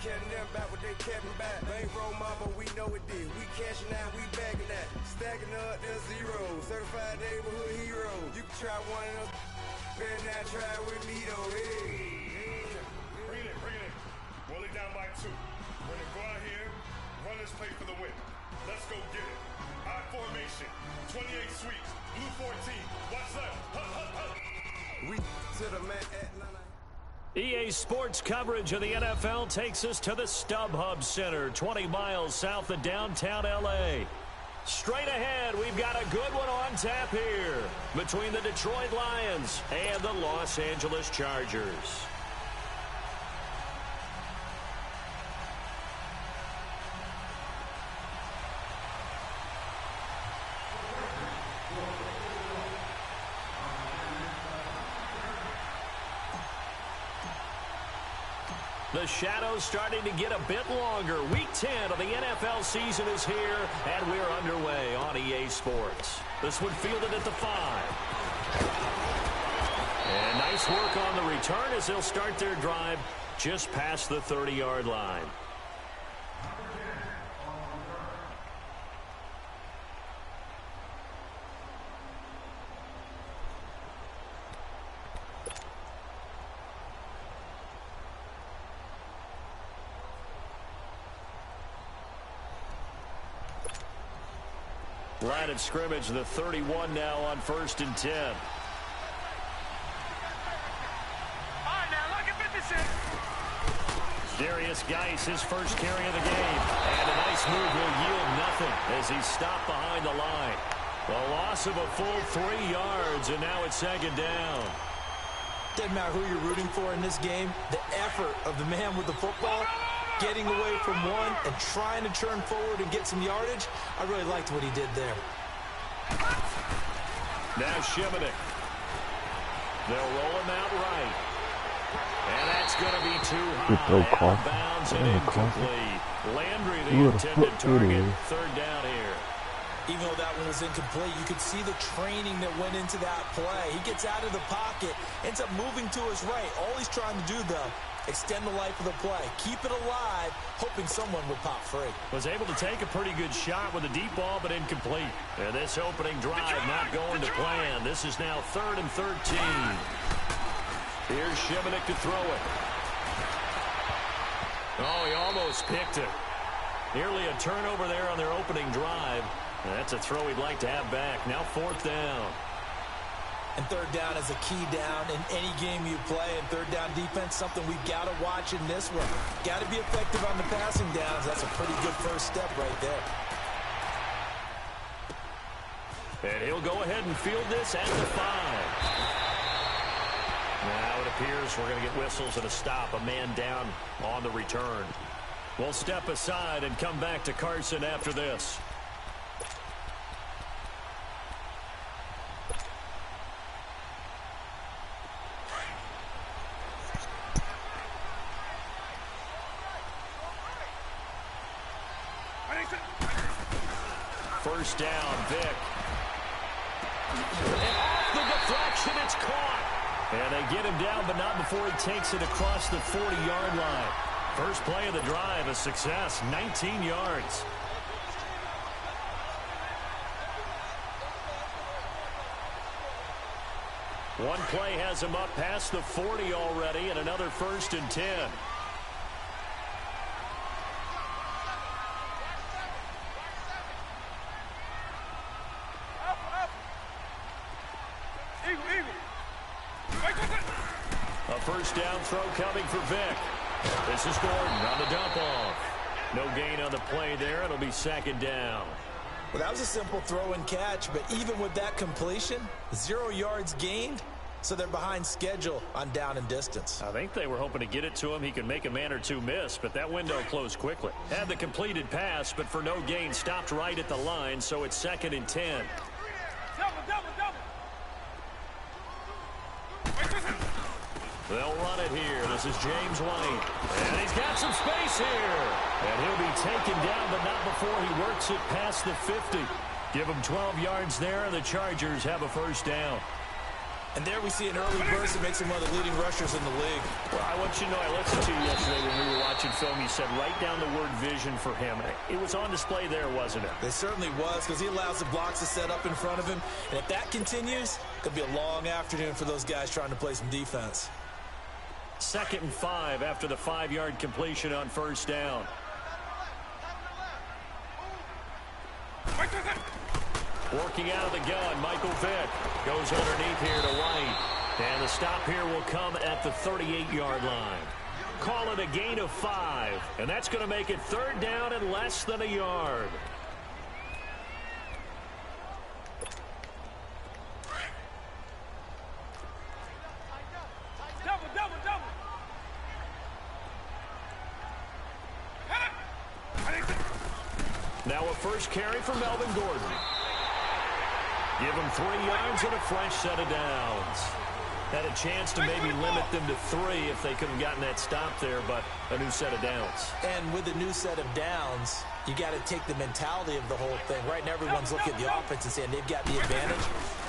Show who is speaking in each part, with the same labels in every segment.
Speaker 1: caring them about what they capping back. Bankroll mama, we know it did. We cashing out, we bagging that. Stacking up, there's zero. Certified neighborhood hero. You can try one of those, better not try with me though. Hey.
Speaker 2: Bring it in. Roll it down by 2. We're gonna go out here, run this play for the win. Let's go get it. I formation, 28 sweeps, blue 14. Watch left.
Speaker 1: We to the man at 9.
Speaker 3: EA Sports coverage of the NFL takes us to the StubHub Center, 20 miles south of downtown L.A. Straight ahead, we've got a good one on tap here between the Detroit Lions and the Los Angeles Chargers. The shadow's starting to get a bit longer. Week 10 of the NFL season is here, and we're underway on EA Sports. This one fielded at the 5. And nice work on the return as they'll start their drive just past the 30-yard line. Line of scrimmage, the 31 now on 1st and 10.
Speaker 4: All right, now look at 56.
Speaker 3: Darius Geis, his first carry of the game. And a nice move will yield nothing as he's stopped behind the line. The loss of a full 3 yards, and now it's 2nd down.
Speaker 5: Doesn't matter who you're rooting for in this game. The effort of the man with the football, getting away from one and trying to turn forward and get some yardage, I really liked what he did there.
Speaker 3: Now Shimonik. They'll roll him out right. And that's going to be too high. Out of bounds and incomplete. Landry, the intended target. 3rd down here.
Speaker 5: Even though that one was incomplete, you could see the training that went into that play. He gets out of the pocket, ends up moving to his right. All he's trying to do, though, extend the life of the play. Keep it alive, hoping someone would pop free.
Speaker 3: Was able to take a pretty good shot with a deep ball, but incomplete. And this opening drive not going to plan. This is now 3rd and 13. Here's Shimonik to throw it. Oh, he almost picked it. Nearly a turnover there on their opening drive. That's a throw he'd like to have back. Now 4th down.
Speaker 5: And 3rd down is a key down in any game you play. And 3rd down defense, something we've got to watch in this one. Got to be effective on the passing downs. That's a pretty good first step right there.
Speaker 3: And he'll go ahead and field this at the 5. Now it appears we're going to get whistles and a stop. A man down on the return. We'll step aside and come back to Carson after this. First down, Vick. And off the deflection, it's caught. And they get him down, but not before he takes it across the 40-yard line. First play of the drive, a success, 19 yards. One play has him up past the 40 already, and another 1st and 10. A first down throw coming for Vick. This is Gordon on the dump off. No gain on the play there. It'll be 2nd down.
Speaker 5: Well, that was a simple throw and catch, but even with that completion, 0 yards gained, so they're behind schedule on down and distance.
Speaker 3: I think they were hoping to get it to him. He could make a man or two miss, but that window closed quickly. Had the completed pass, but for no gain, stopped right at the line, so it's 2nd and 10. They'll run it here. This is James White. And he's got some space here. And he'll be taken down, but not before he works it past the 50. Give him 12 yards there, and the Chargers have a first down.
Speaker 5: And there we see an early burst that makes him one of the leading rushers in the league.
Speaker 3: Well, I want you to know, I listened to you yesterday when we were watching film. You said write down the word vision for him. It was on display there, wasn't it?
Speaker 5: It certainly was, because he allows the blocks to set up in front of him. And if that continues, it could be a long afternoon for those guys trying to play some defense.
Speaker 3: 2nd and 5 after the 5-yard completion on first down. Working out of the gun, Michael Vick goes underneath here to White. And the stop here will come at the 38-yard line. Call it a gain of 5. And that's going to make it 3rd down and less than a yard. Now a first carry for Melvin Gordon. Give him 3 yards and a fresh set of downs. Had a chance to maybe limit them to 3 if they could have gotten that stop there, but a new set of downs.
Speaker 5: And with a new set of downs, you got to take the mentality of the whole thing. Right now, everyone's looking at the offense and saying they've got the advantage.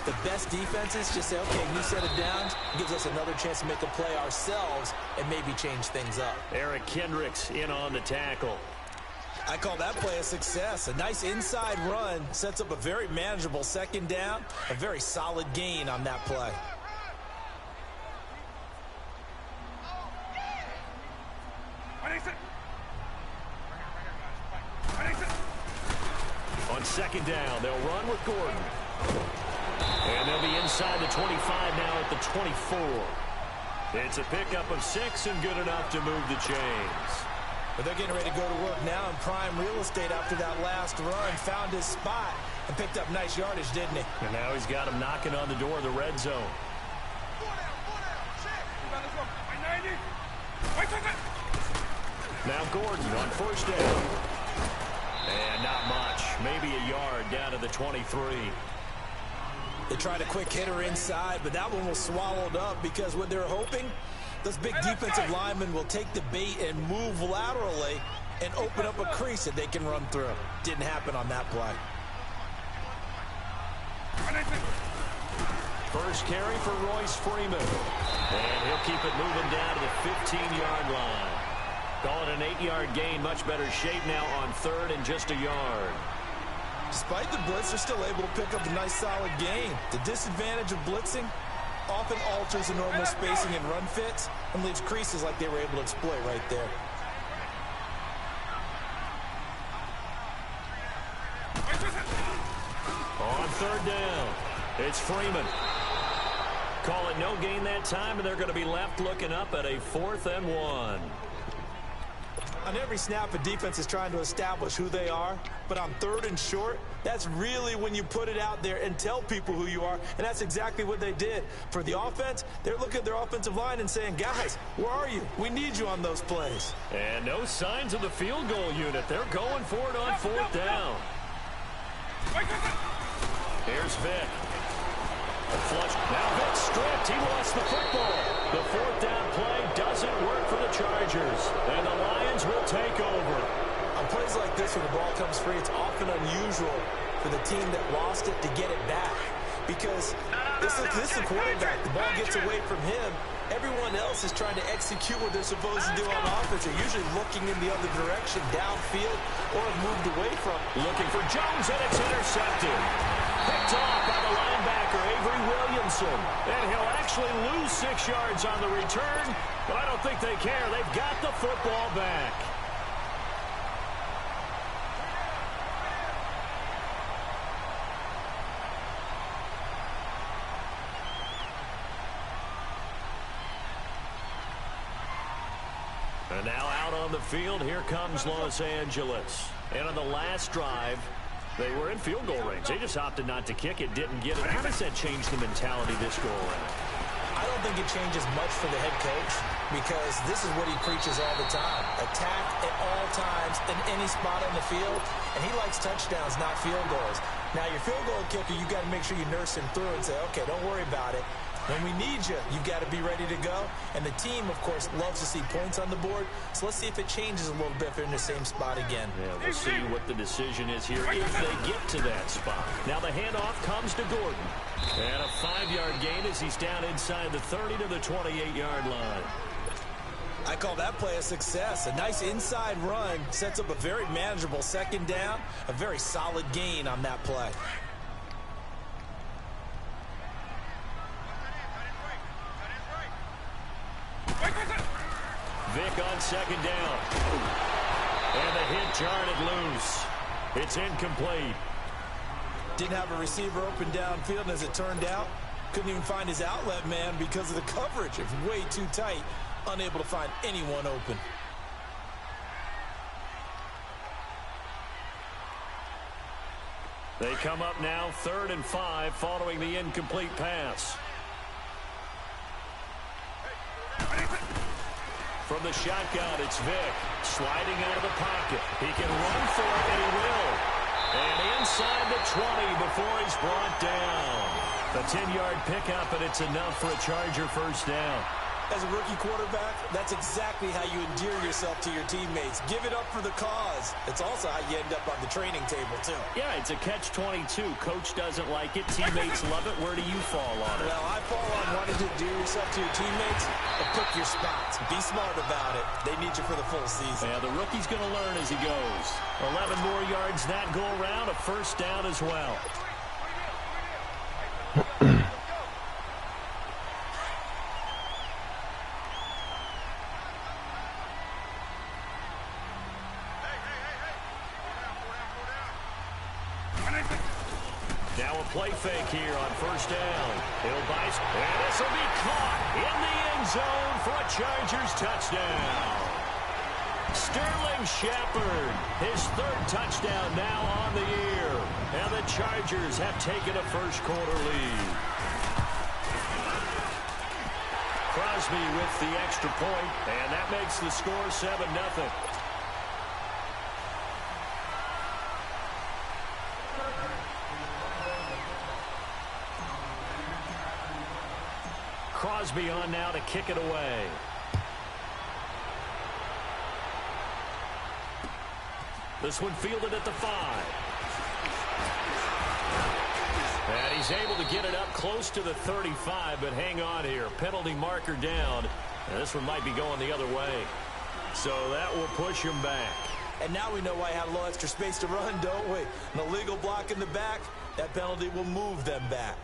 Speaker 5: The best defenses just say, okay, new set of downs gives us another chance to make a play ourselves and maybe change things up.
Speaker 3: Eric Kendricks in on the tackle.
Speaker 5: I call that play a success. A nice inside run sets up a very manageable 2nd down. A very solid gain on that play.
Speaker 3: On 2nd down, they'll run with Gordon. And they'll be inside the 25 now at the 24. It's a pickup of 6 and good enough to move the chains.
Speaker 5: But they're getting ready to go to work now in prime real estate after that last run. Found his spot and picked up nice yardage, didn't he?
Speaker 3: And now he's got him knocking on the door of the red zone. Now Gordon on first down. And not much. Maybe a yard down to the 23.
Speaker 5: They tried a quick hitter inside, but that one was swallowed up because what they're hoping, those big defensive linemen will take the bait and move laterally and open up a crease that they can run through. Didn't happen on that play.
Speaker 3: First carry for Royce Freeman. And he'll keep it moving down to the 15-yard line. Call it an 8-yard gain. Much better shape now on 3rd and just a yard.
Speaker 5: Despite the blitz, they're still able to pick up a nice solid gain. The disadvantage of blitzing often alters the normal spacing and run fits and leaves creases like they were able to exploit right there.
Speaker 3: On 3rd down, it's Freeman. Call it no gain that time, and they're going to be left looking up at a 4th and 1.
Speaker 5: On every snap, a defense is trying to establish who they are, but on 3rd and short, that's really when you put it out there and tell people who you are, and that's exactly what they did. For the offense, they're looking at their offensive line and saying, guys, where are you? We need you on those plays.
Speaker 3: And no signs of the field goal unit. They're going for it on 4th down. Here's Vick. A flush. Now Vick stripped. He lost the football. The 4th down play doesn't work for the Chargers. And the Lions will take over.
Speaker 5: On plays like this, when the ball comes free, it's often unusual for the team that lost it to get it back. Because this is the quarterback. The ball gets away from him. Everyone else is trying to execute what they're supposed to do on offense. They're usually looking in the other direction, downfield, or have moved away from.
Speaker 3: Looking for Jones, and it's intercepted. Picked off by the linebacker, Avery Williamson. And he'll actually lose 6 yards on the return, but I don't think they care. They've got the football back. And now out on the field, here comes Los Angeles. And on the last drive, they were in field goal range. They just opted not to kick it, didn't get it. How does that change the mentality this go around?
Speaker 5: I don't think it changes much for the head coach because this is what he preaches all the time. Attack at all times in any spot on the field, and he likes touchdowns, not field goals. Now, your field goal kicker, you got to make sure you nurse him through and say, okay, don't worry about it. When we need you, you've got to be ready to go. And the team, of course, loves to see points on the board. So let's see if it changes a little bit if they're in the same spot again.
Speaker 3: Yeah, we'll see what the decision is here if they get to that spot. Now the handoff comes to Gordon. And a 5-yard gain as he's down inside the 30 to the 28-yard line.
Speaker 5: I call that play a success. A nice inside run sets up a very manageable second down. A very solid gain on that play.
Speaker 3: Vick on second down. And the hit jarred it loose. It's incomplete.
Speaker 5: Didn't have a receiver open downfield, and as it turned out, couldn't even find his outlet man because of the coverage. It was way too tight. Unable to find anyone open.
Speaker 3: They come up now 3rd and 5 following the incomplete pass. From the shotgun, it's Vick sliding out of the pocket. He can run for it, and he will. And inside the 20 before he's brought down. A 10-yard pickup, and it's enough for a Charger first down.
Speaker 5: As a rookie quarterback, that's exactly how you endear yourself to your teammates. Give it up for the cause. It's also how you end up on the training table, too.
Speaker 3: Yeah, it's a catch-22. Coach doesn't like it. Teammates love it. Where do you fall on it?
Speaker 5: Well, I fall on wanting to endear yourself to your teammates, but pick your spots. Be smart about it. They need you for the full season.
Speaker 3: Yeah, the rookie's going to learn as he goes. 11 more yards that go around, a first down as well. Now a play fake here on first down. He'll buy, and this will be caught in the end zone for a Chargers touchdown. Sterling Shepard, his 3rd touchdown now on the year. And the Chargers have taken a first-quarter lead. Crosby with the extra point, and that makes the score 7-0. Crosby on now to kick it away. This one fielded at the 5. And he's able to get it up close to the 35, but hang on here. Penalty marker down. And this one might be going the other way. So that will push him back.
Speaker 5: And now we know why he had a little extra space to run, don't we? An illegal block in the back. That penalty will move them back.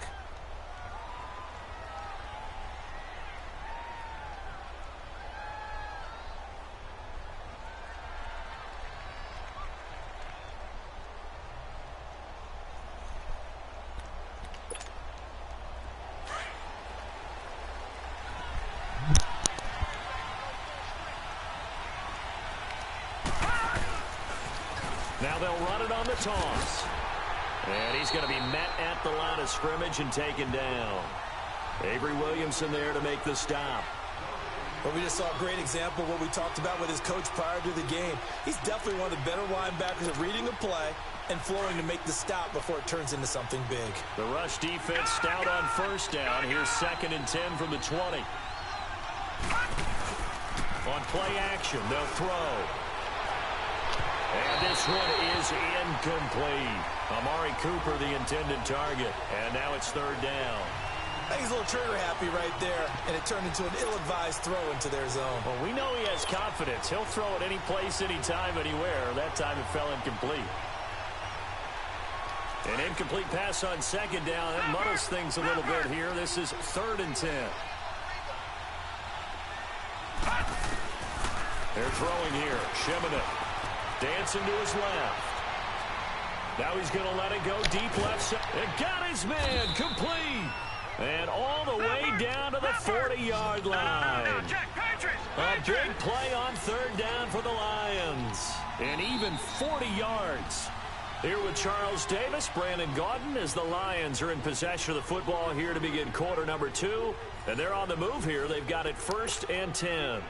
Speaker 3: Now they'll run it on the toss. And he's going to be met at the line of scrimmage and taken down. Avery Williamson there to make the stop.
Speaker 5: Well, we just saw a great example of what we talked about with his coach prior to the game. He's definitely one of the better linebackers at reading the play and flowing to make the stop before it turns into something big.
Speaker 3: The rush defense stout on first down. Here's 2nd and 10 from the 20. On play action, they'll throw. And this one is incomplete. Amari Cooper, the intended target. And now it's 3rd down.
Speaker 5: I think he's a little trigger happy right there, and it turned into an ill-advised throw into their zone.
Speaker 3: Well, we know he has confidence. He'll throw it any place, anytime, anywhere. That time it fell incomplete. An incomplete pass on 2nd down. That muddles things a little bit here. This is 3rd and 10. They're throwing here. Shimoda dancing to his left. Now he's going to let it go deep left side. And got his man complete. And all the way down to the 40-yard line. A big play on 3rd down for the Lions. And even 40 yards. Here with Charles Davis, Brandon Gaudin, as the Lions are in possession of the football here to begin quarter number 2. And they're on the move here. They've got it 1st and 10.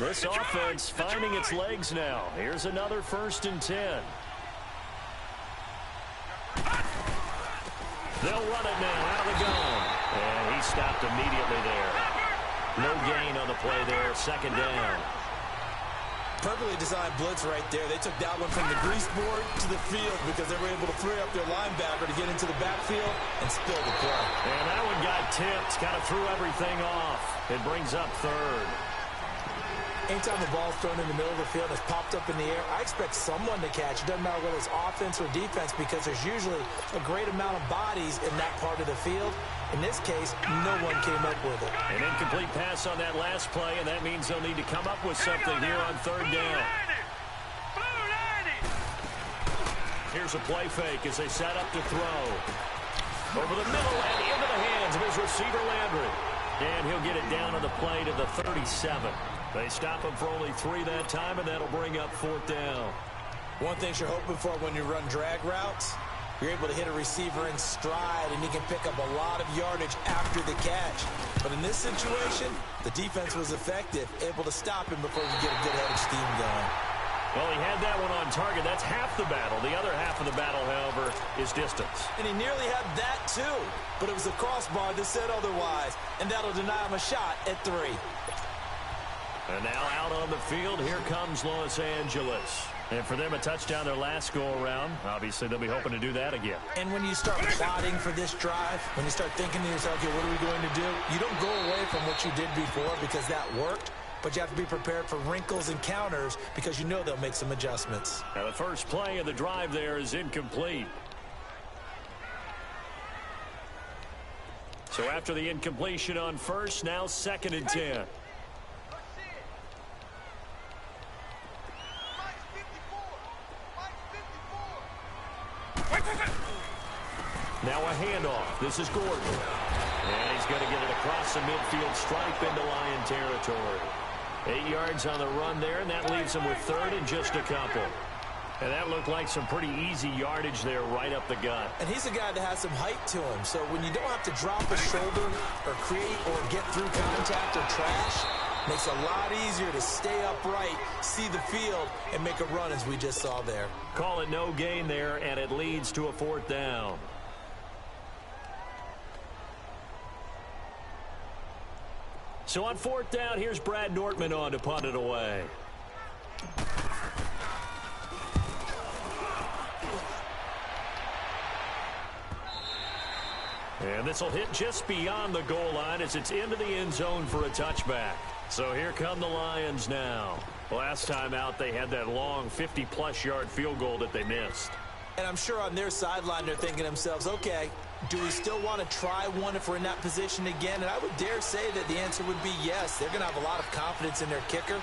Speaker 3: This offense finding its legs now. Here's another 1st and 10. They'll run it now out of the gun. And he stopped immediately there. No gain on the play there. 2nd down.
Speaker 5: Perfectly designed blitz right there. They took that one from the grease board to the field because they were able to free up their linebacker to get into the backfield and spill the play.
Speaker 3: And that one got tipped. Kind of threw everything off. It brings up 3rd.
Speaker 5: Anytime the ball's thrown in the middle of the field and it's popped up in the air, I expect someone to catch. It doesn't matter whether it's offense or defense because there's usually a great amount of bodies in that part of the field. In this case, no one came up with it.
Speaker 3: An incomplete pass on that last play, and that means they'll need to come up with something here on 3rd down. Here's a play fake as they set up to throw. Over the middle and into the hands of his receiver, Landry. And he'll get it down on the play to the 37. They stop him for only 3 that time, and that'll bring up 4th down.
Speaker 5: One thing you're hoping for when you run drag routes, you're able to hit a receiver in stride, and he can pick up a lot of yardage after the catch. But in this situation, the defense was effective, able to stop him before he could get a good-headed steam going.
Speaker 3: Well, he had that one on target. That's half the battle. The other half of the battle, however, is distance.
Speaker 5: And he nearly had that, too. But it was the crossbar that said otherwise, and that'll deny him a shot at 3.
Speaker 3: And now out on the field, here comes Los Angeles. And for them, a touchdown their last go-around. Obviously, they'll be hoping to do that again.
Speaker 5: And when you start plotting for this drive, when you start thinking to yourself, okay, what are we going to do? You don't go away from what you did before because that worked, but you have to be prepared for wrinkles and counters because you know they'll make some adjustments.
Speaker 3: Now, the first play of the drive there is incomplete. So after the incompletion on 1st, now 2nd and 10. Now a handoff. This is Gordon. And he's going to get it across the midfield stripe into Lion territory. 8 yards on the run there, and that leaves him with 3rd and just a couple. And that looked like some pretty easy yardage there right up the gut.
Speaker 5: And he's a guy that has some height to him. So when you don't have to drop a shoulder or create or get through contact or trash, makes it a lot easier to stay upright, see the field, and make a run as we just saw there.
Speaker 3: Call it no gain there, and it leads to a 4th down. So on 4th down, here's Brad Nortman on to punt it away. And this will hit just beyond the goal line as it's into the end zone for a touchback. So here come the Lions now. Last time out, they had that long 50-plus yard field goal that they missed.
Speaker 5: And I'm sure on their sideline they're thinking to themselves, okay, do we still want to try one if we're in that position again? And I would dare say that the answer would be yes. They're going to have a lot of confidence in their kicker.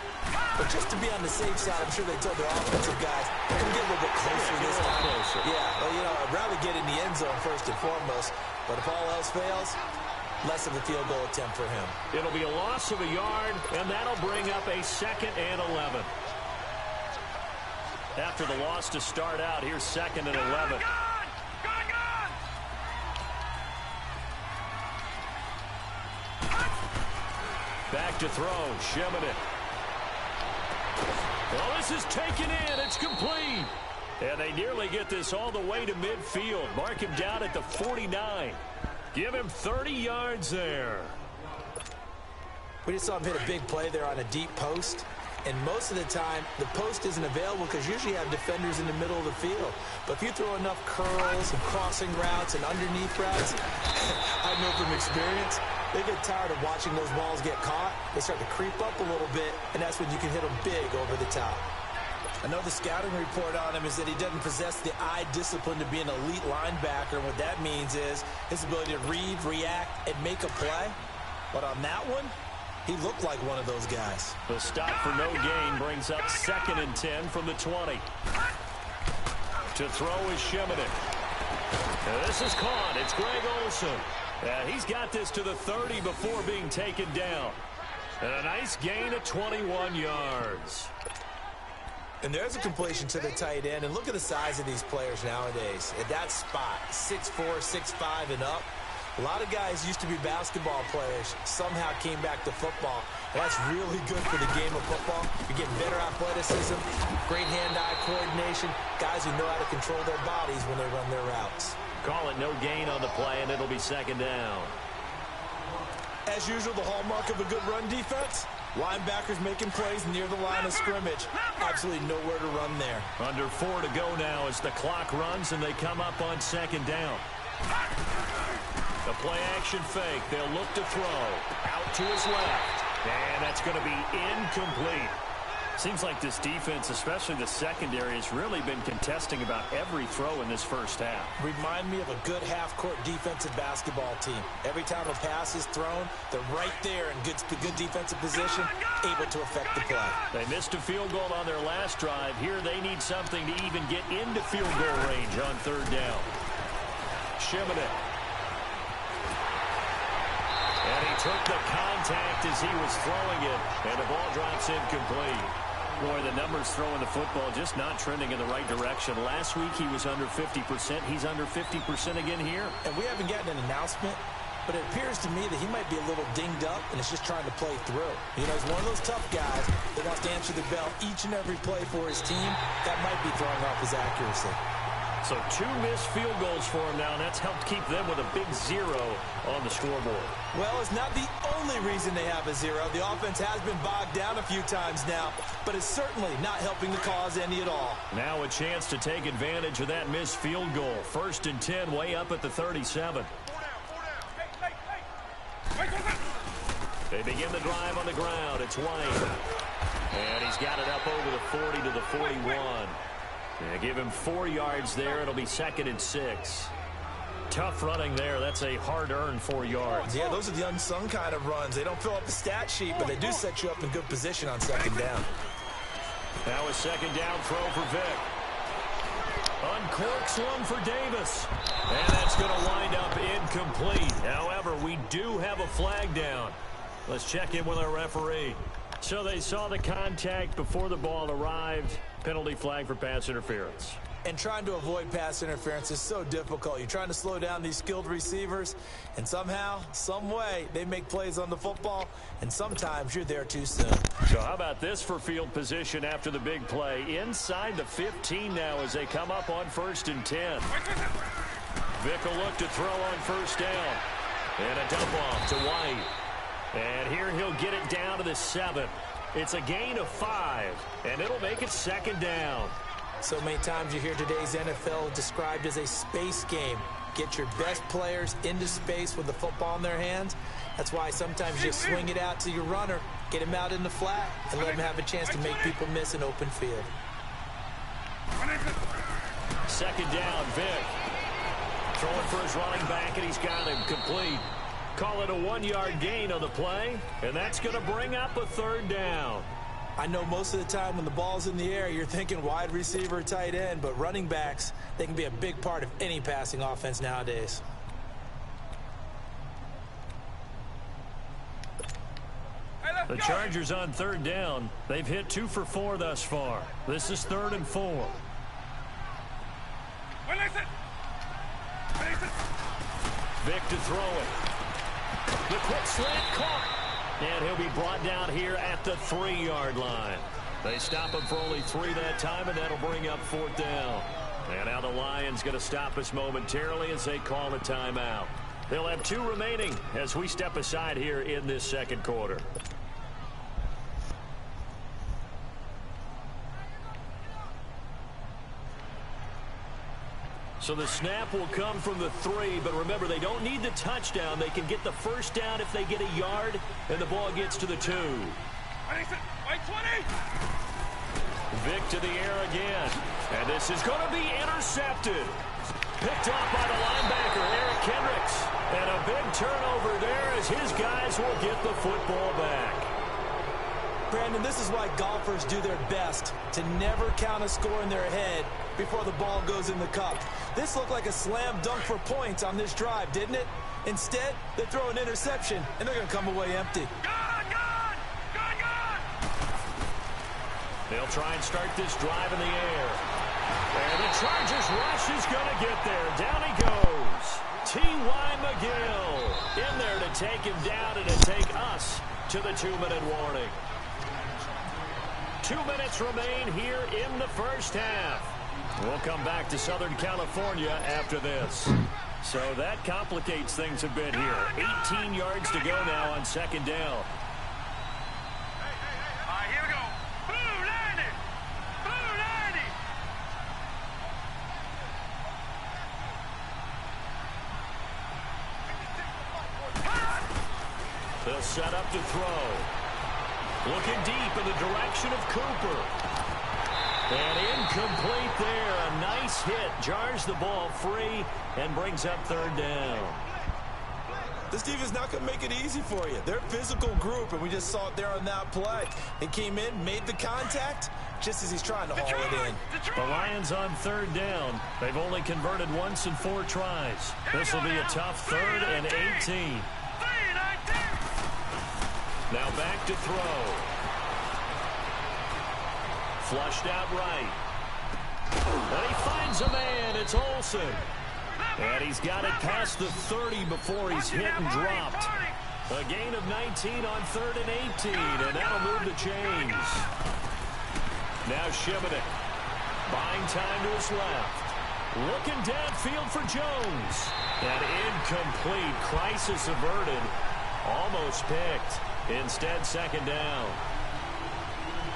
Speaker 5: But just to be on the safe side, I'm sure they told their offensive guys, we're going to get a little bit closer this time. Yeah, well, you know, I'd rather get in the end zone first and foremost. But if all else fails, less of a field goal attempt for him.
Speaker 3: It'll be a loss of a yard, and that'll bring up a 2nd and 11. After the loss to start out, here's 2nd and 11. Back to throw, Shimonet. Well, this is taken in. It's complete. And they nearly get this all the way to midfield. Mark him down at the 49. Give him 30 yards there.
Speaker 5: We just saw him hit a big play there on a deep post. And most of the time, the post isn't available because usually you have defenders in the middle of the field. But if you throw enough curls and crossing routes and underneath routes, I know from experience, they get tired of watching those balls get caught. They start to creep up a little bit, and that's when you can hit them big over the top. I know the scouting report on him is that he doesn't possess the eye discipline to be an elite linebacker. And what that means is his ability to read, react, and make a play. But on that one, he looked like one of those guys.
Speaker 3: The stop for no gain brings up 2nd and 10 from the 20. To throw is Shimonet. This is caught. It's Greg Olsen. He's got this to the 30 before being taken down. And a nice gain of 21 yards.
Speaker 5: And there's a completion to the tight end. And look at the size of these players nowadays. At that spot, 6'4", 6'5", and up. A lot of guys used to be basketball players, somehow came back to football. And that's really good for the game of football. You're getting better athleticism, great hand-eye coordination, guys who know how to control their bodies when they run their routes.
Speaker 3: Call it no gain on the play, and it'll be second down.
Speaker 5: As usual, the hallmark of a good run defense, linebackers making plays near the line of scrimmage. Absolutely nowhere to run there.
Speaker 3: Under 4 to go now as the clock runs, and they come up on second down. The play-action fake. They'll look to throw. Out to his left. And that's going to be incomplete. Seems like this defense, especially the secondary, has really been contesting about every throw in this first half.
Speaker 5: Remind me of a good half-court defensive basketball team. Every time a pass is thrown, they're right there in good defensive position, able to affect the play.
Speaker 3: They missed a field goal on their last drive. Here they need something to even get into field goal range on third down. Shimonek. And he took the contact as he was throwing it, and the ball drops incomplete. Boy, the numbers throwing the football just not trending in the right direction. Last week he was under 50%. He's under 50% again here.
Speaker 5: And we haven't gotten an announcement, but it appears to me that he might be a little dinged up and is just trying to play through. You know, he's one of those tough guys that wants to answer the bell each and every play for his team. That might be throwing off his accuracy.
Speaker 3: So 2 missed field goals for him now, and that's helped keep them with a big 0 on the scoreboard.
Speaker 5: Well, it's not the only reason they have a 0. The offense has been bogged down a few times now, but it's certainly not helping the cause any at all.
Speaker 3: Now a chance to take advantage of that missed field goal. 1st and 10, way up at the 37. They begin the drive on the ground. It's White. And he's got it up over the 40 to the 41. Yeah, give him 4 yards there. It'll be 2nd and 6. Tough running there. That's a hard-earned 4 yards.
Speaker 5: Yeah, those are the unsung kind of runs. They don't fill up the stat sheet, but they do set you up in good position on second down.
Speaker 3: Now a second down throw for Vick. Uncorks one for Davis. And that's going to wind up incomplete. However, we do have a flag down. Let's check in with our referee. So they saw the contact before the ball arrived. Penalty flag for pass interference.
Speaker 5: And trying to avoid pass interference is so difficult. You're trying to slow down these skilled receivers, and somehow, some way, they make plays on the football, and sometimes you're there too soon.
Speaker 3: So how about this for field position after the big play? Inside the 15 now as they come up on 1st and 10. Vick will look to throw on 1st down. And a dump off to White. And here he'll get it down to the 7. It's a gain of 5, and it'll make it 2nd down.
Speaker 5: So many times you hear today's NFL described as a space game. Get your best players into space with the football in their hands. That's why sometimes you swing it out to your runner, get him out in the flat, and let him have a chance to make people miss an open field.
Speaker 3: 2nd down, Vick. Throwing for his running back, and he's got him complete. Call it a 1-yard gain on the play, and that's going to bring up a 3rd down.
Speaker 5: I know most of the time when the ball's in the air, you're thinking wide receiver, tight end, but running backs, they can be a big part of any passing offense nowadays.
Speaker 3: The Chargers on 3rd down. They've hit 2 for 4 thus far. This is 3rd and 4. Vick to throw it. The quick slant caught. And he'll be brought down here at the 3-yard line. They stop him for only 3 that time, and that'll bring up 4th down. And now the Lions going to stop us momentarily as they call a timeout. They'll have 2 remaining as we step aside here in this 2nd quarter. So the snap will come from the 3, but remember, they don't need the touchdown. They can get the 1st down if they get a yard, and the ball gets to the 2. Vick to the air again, and this is going to be intercepted. Picked off by the linebacker, Eric Kendricks, and a big turnover there as his guys will get the football back.
Speaker 5: Brandon, this is why golfers do their best to never count a score in their head before the ball goes in the cup. This looked like a slam dunk for points on this drive, didn't it? Instead, they throw an interception, and they're going to come away empty.
Speaker 3: They'll try and start this drive in the air. And the Chargers rush is going to get there. Down he goes. T.Y. McGill. in there to take him down and to take us to the 2-minute warning. 2 minutes remain here in the first half. We'll come back to Southern California after this. So that complicates things a bit here. 18 yards to go now on second down.
Speaker 4: All right, here we go. Blue 90. Blue 90.
Speaker 3: They'll set up to throw. Looking deep in the direction of Cooper. And incomplete there. A nice hit. Jars the ball free and brings up third down.
Speaker 5: This defense not going to make it easy for you. They're a physical group, and we just saw it there on that play. He came in, made the contact, just as he's trying to haul it in.
Speaker 3: The Lions on third down. They've only converted once in 4 tries. This will be a tough 3rd and 18. Now back to throw. Flushed out right. And he finds a man. It's Olsen. And he's got it past the 30 before he's hit and dropped. A gain of 19 on 3rd and 18. And that'll move the chains. Now Shimonek. Buying time to his left. Looking downfield for Jones. And incomplete. Crisis averted. Almost picked. Instead, second down.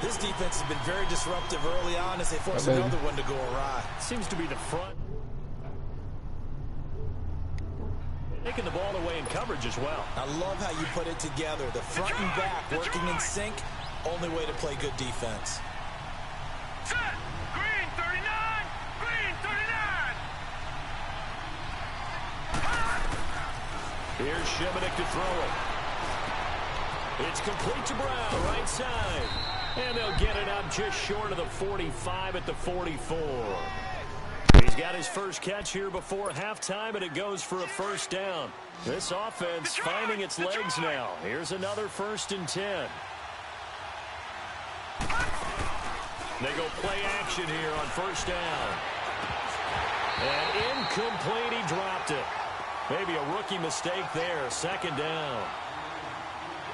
Speaker 5: This defense has been very disruptive early on as they force another one to go awry.
Speaker 3: Seems to be the front. Taking the ball away in coverage as well.
Speaker 5: I love how you put it together. The front and back working in sync. Only way to play good defense.
Speaker 4: Set. Green 39. Green 39.
Speaker 3: Here's Shimonek to throw it. It's complete to Brown, right side. And they'll get it up just short of the 45 at the 44. He's got his first catch here before halftime, and it goes for a first down. This offense finding its legs now. Here's another 1st and 10. They go play action here on first down. And incomplete, he dropped it. Maybe a rookie mistake there, second down.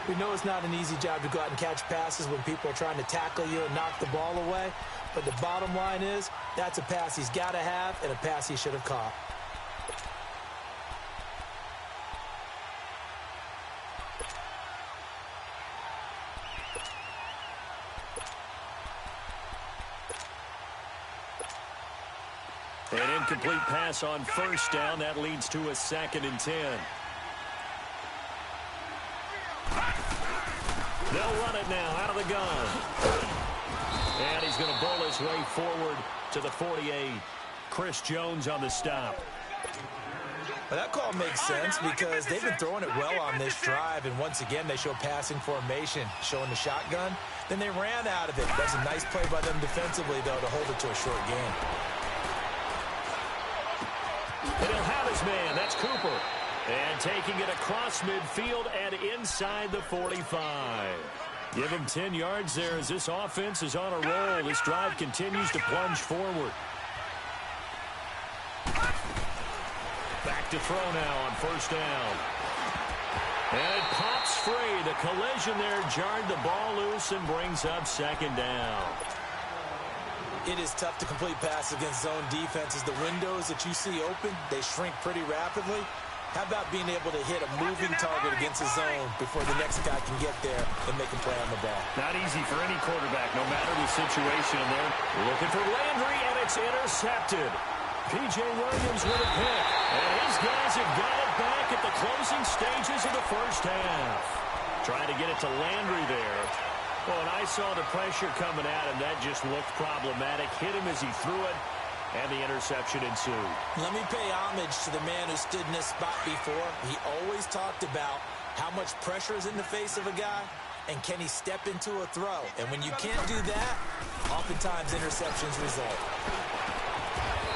Speaker 5: We know it's not an easy job to go out and catch passes when people are trying to tackle you and knock the ball away. But the bottom line is, that's a pass he's got to have and a pass he should have caught.
Speaker 3: An incomplete pass on first down. That leads to a 2nd and 10. They'll run it now out of the gun. And he's going to bowl his way forward to the 48. Chris Jones on the stop.
Speaker 5: Well, that call makes sense because they've been throwing it well on this drive, and once again they show passing formation, showing the shotgun. Then they ran out of it. That's a nice play by them defensively, though, to hold it to a short gain.
Speaker 3: And he'll have his man. That's Cooper. And taking it across midfield and inside the 45. Give him 10 yards there as this offense is on a roll. This drive continues to plunge forward. Back to throw now on first down. And it pops free. The collision there jarred the ball loose and brings up second down.
Speaker 5: It is tough to complete passes against zone defenses. The windows that you see open, they shrink pretty rapidly. How about being able to hit a moving target against a zone before the next guy can get there and make a play on the ball?
Speaker 3: Not easy for any quarterback, no matter the situation. And they're looking for Landry, and it's intercepted. P.J. Williams with a pick. And his guys have got it back at the closing stages of the first half. Trying to get it to Landry there. Oh, and I saw the pressure coming at him. That just looked problematic. Hit him as he threw it. And the interception ensued.
Speaker 5: Let me pay homage to the man who stood in this spot before. He always talked about how much pressure is in the face of a guy and can he step into a throw. And when you can't do that, oftentimes interceptions result.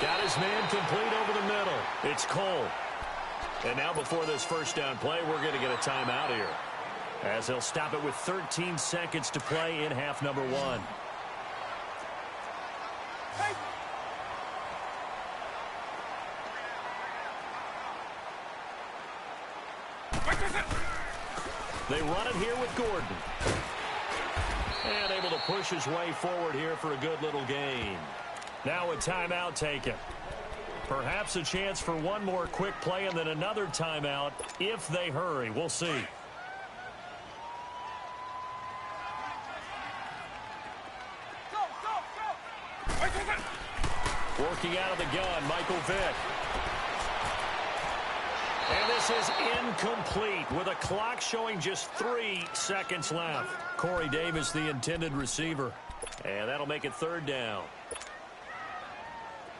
Speaker 3: Got his man complete over the middle. It's Cole. And now before this first down play, we're going to get a timeout here, as they'll stop it with 13 seconds to play in half number 1. They run it here with Gordon. And able to push his way forward here for a good little gain. Now a timeout taken. Perhaps a chance for one more quick play and then another timeout if they hurry. We'll see. Working out of the gun, Michael Vick. And this is incomplete with a clock showing just 3 seconds left. Corey Davis, the intended receiver. And that'll make it third down.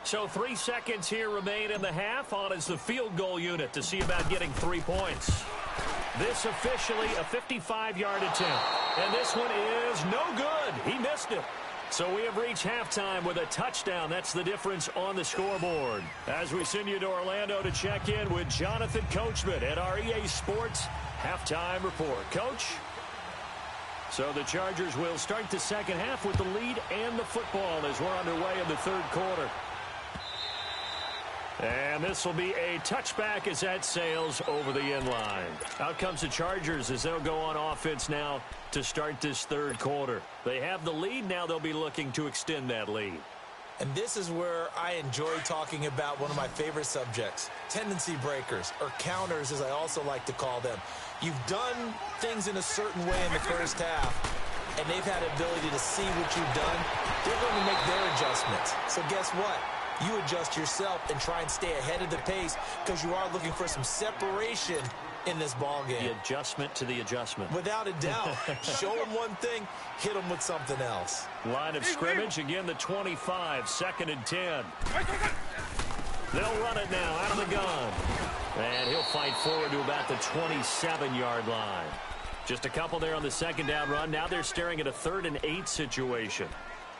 Speaker 3: So 3 seconds here remain in the half. On is the field goal unit to see about getting 3 points. This officially a 55-yard attempt. And this one is no good. He missed it. So we have reached halftime with a touchdown. That's the difference on the scoreboard. As we send you to Orlando to check in with Jonathan Coachman at our EA Sports Halftime Report. Coach? So the Chargers will start the second half with the lead and the football as we're underway in the third quarter. And this will be a touchback as that sails over the end line. Out comes the Chargers as they'll go on offense now to start this third quarter. They have the lead. Now they'll be looking to extend that lead.
Speaker 5: And this is where I enjoy talking about one of my favorite subjects, tendency breakers, or counters as I also like to call them. You've done things in a certain way in the first half, and they've had the ability to see what you've done. They're going to make their adjustments. So guess what? You adjust yourself and try and stay ahead of the pace because you are looking for some separation in this ball game.
Speaker 3: The adjustment to the adjustment.
Speaker 5: Without a doubt. Show them one thing, hit them with something else.
Speaker 3: Line of scrimmage, again the 25, 2nd and 10. They'll run it now out of the gun. And he'll fight forward to about the 27-yard line. Just a couple there on the second down run. Now they're staring at a 3rd and 8 situation.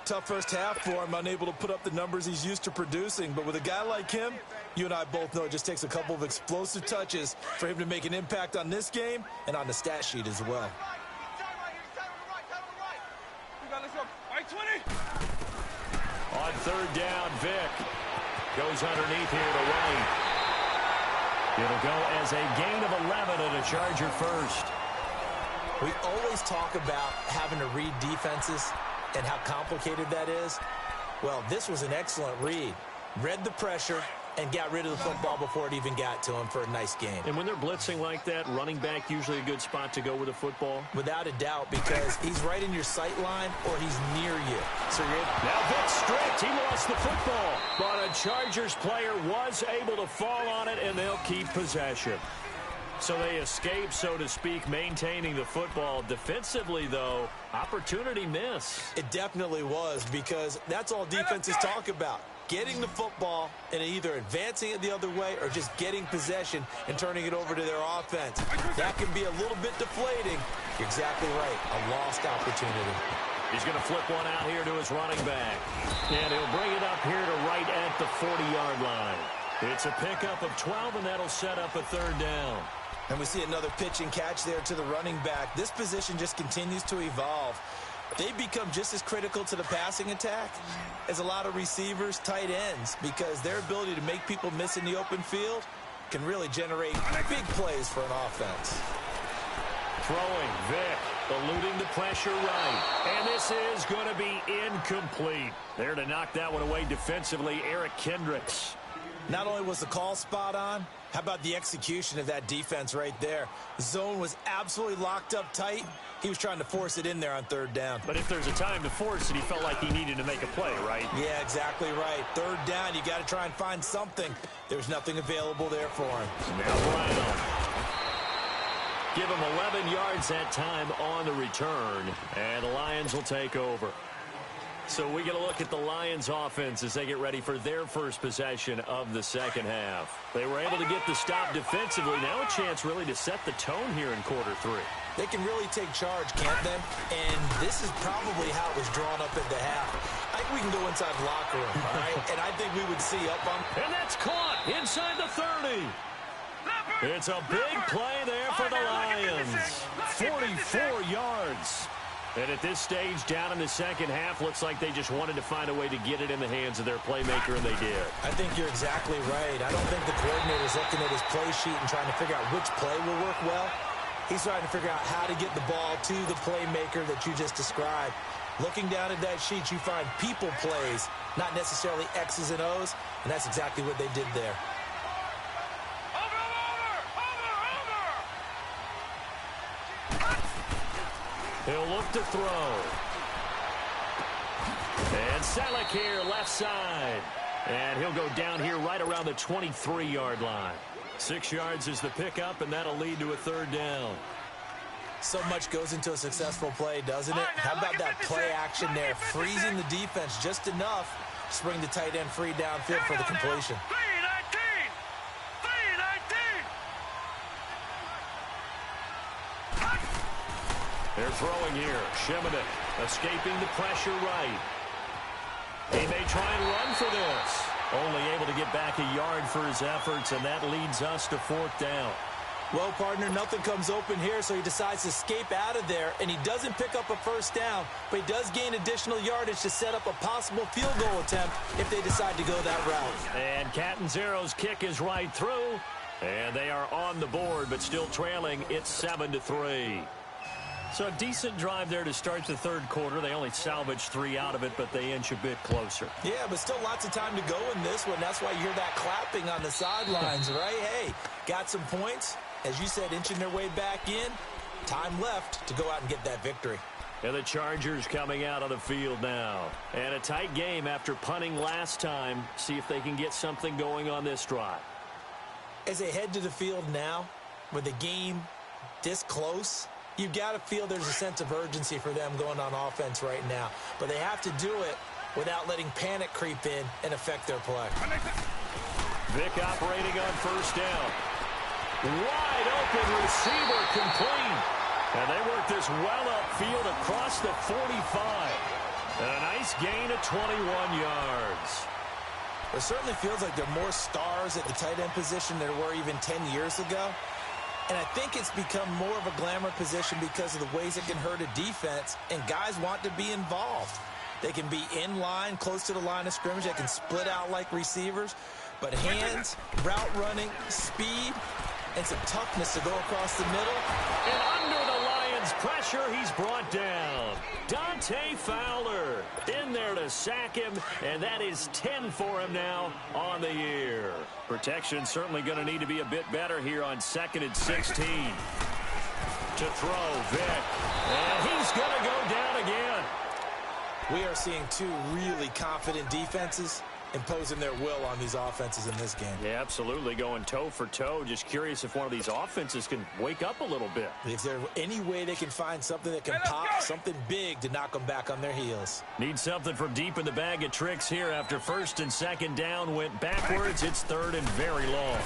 Speaker 5: Tough first half for him, unable to put up the numbers he's used to producing. But with a guy like him, you and I both know it just takes a couple of explosive touches for him to make an impact on this game and on the stat sheet as well.
Speaker 3: On 3rd down, Vick goes underneath here to White. It'll go as a gain of 11 and a Charger first.
Speaker 5: We always talk about having to read defenses and how complicated that is. Well, this was an excellent read. Read the pressure and got rid of the football before it even got to him for a nice game.
Speaker 3: And when they're blitzing like that, running back usually a good spot to go with the football?
Speaker 5: Without a doubt, because he's right in your sight line or he's near you. So you're
Speaker 3: now Vick stripped. He lost the football. But a Chargers player was able to fall on it, and they'll keep possession. So they escape, so to speak, maintaining the football. Defensively, though, opportunity miss.
Speaker 5: It definitely was, because that's all defenses talk about. Getting the football and either advancing it the other way or just getting possession and turning it over to their offense. That can be a little bit deflating. You're exactly right. A lost opportunity.
Speaker 3: He's going to flip one out here to his running back. And he'll bring it up here to right at the 40-yard line. It's a pickup of 12, and that'll set up a 3rd down.
Speaker 5: And we see another pitch and catch there to the running back. This position just continues to evolve. They become just as critical to the passing attack as a lot of receivers, tight ends, because their ability to make people miss in the open field can really generate big plays for an offense.
Speaker 3: Throwing, Vick, eluding the pressure right. And this is going to be incomplete. There to knock that one away defensively, Eric Kendricks.
Speaker 5: Not only was the call spot on, how about the execution of that defense right there? The zone was absolutely locked up tight. He was trying to force it in there on 3rd down.
Speaker 3: But if there's a time to force it, he felt like he needed to make a play, right?
Speaker 5: Yeah, exactly right. 3rd down, you got to try and find something. There's nothing available there for him.
Speaker 3: Now Brown. Give him 11 yards that time on the return. And the Lions will take over. So we get a look at the Lions offense as they get ready for their first possession of the second half. They were able to get the stop defensively. Now a chance really to set the tone here in quarter 3.
Speaker 5: They can really take charge, can't they? And this is probably how it was drawn up at the half. I think we can go inside the locker room, all right? And I think we would see up on...
Speaker 3: And that's caught inside the 30. It's a big play there for the Lions. 44 yards. And at this stage, down in the second half, looks like they just wanted to find a way to get it in the hands of their playmaker, and they did.
Speaker 5: I think you're exactly right. I don't think the coordinator's looking at his play sheet and trying to figure out which play will work well. He's trying to figure out how to get the ball to the playmaker that you just described. Looking down at that sheet, you find people plays, not necessarily X's and O's, and that's exactly what they did there.
Speaker 3: He'll look to throw. And Selleck here, left side. And he'll go down here right around the 23-yard line. 6 yards is the pickup, and that'll lead to a third down.
Speaker 5: So much goes into a successful play, doesn't it? How about that play action there, freezing the defense just enough to bring the tight end free downfield for the completion.
Speaker 3: They're throwing here. Shimoda escaping the pressure right. He may try and run for this. Only able to get back a yard for his efforts, and that leads us to fourth down.
Speaker 5: Well, partner, nothing comes open here, so he decides to escape out of there, and he doesn't pick up a first down, but he does gain additional yardage to set up a possible field goal attempt if they decide to go that route.
Speaker 3: And Catanzaro's kick is right through, and they are on the board, but still trailing. It's 7-3. So a decent drive there to start the third quarter. They only salvaged 3 out of it, but they inch a bit closer.
Speaker 5: Yeah, but still lots of time to go in this one. That's why you hear that clapping on the sidelines, right? Hey, got some points. As you said, inching their way back in. Time left to go out and get that victory.
Speaker 3: And the Chargers coming out on the field now. And a tight game after punting last time. See if they can get something going on this drive.
Speaker 5: As they head to the field now, with the game this close, you've got to feel there's a sense of urgency for them going on offense right now. But they have to do it without letting panic creep in and affect their play.
Speaker 3: Vic operating on first down. Wide open receiver complete. And they work this well upfield across the 45. And a nice gain of 21 yards.
Speaker 5: It certainly feels like there are more stars at the tight end position than there were even 10 years ago. And I think it's become more of a glamour position because of the ways it can hurt a defense, and guys want to be involved. They can be in line, close to the line of scrimmage. They can split out like receivers. But hands, route running, speed, and some toughness to go across the middle.
Speaker 3: And under the Lions' pressure, he's brought down. Dante Fowler in there to sack him, and that is 10 for him now on the year. Protection certainly going to need to be a bit better here on 2nd and 16. To throw, Vic. And he's going to go down again.
Speaker 5: We are seeing two really confident defenses imposing their will on these offenses in this game.
Speaker 3: Yeah, absolutely, going toe for toe. Just curious if one of these offenses can wake up a little bit.
Speaker 5: If there's any way they can find something that can pop, something big to knock them back on their heels.
Speaker 3: Need something from deep in the bag of tricks here after 1st and 2nd down went backwards. It's 3rd and very long.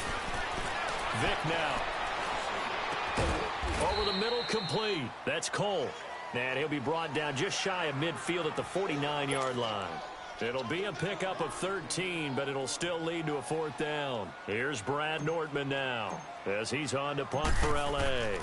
Speaker 3: Vic now. Over the middle, complete. That's Cole. And he'll be brought down just shy of midfield at the 49-yard line. It'll be a pickup of 13, but it'll still lead to a 4th down. Here's Brad Nortman now as he's on to punt for L.A.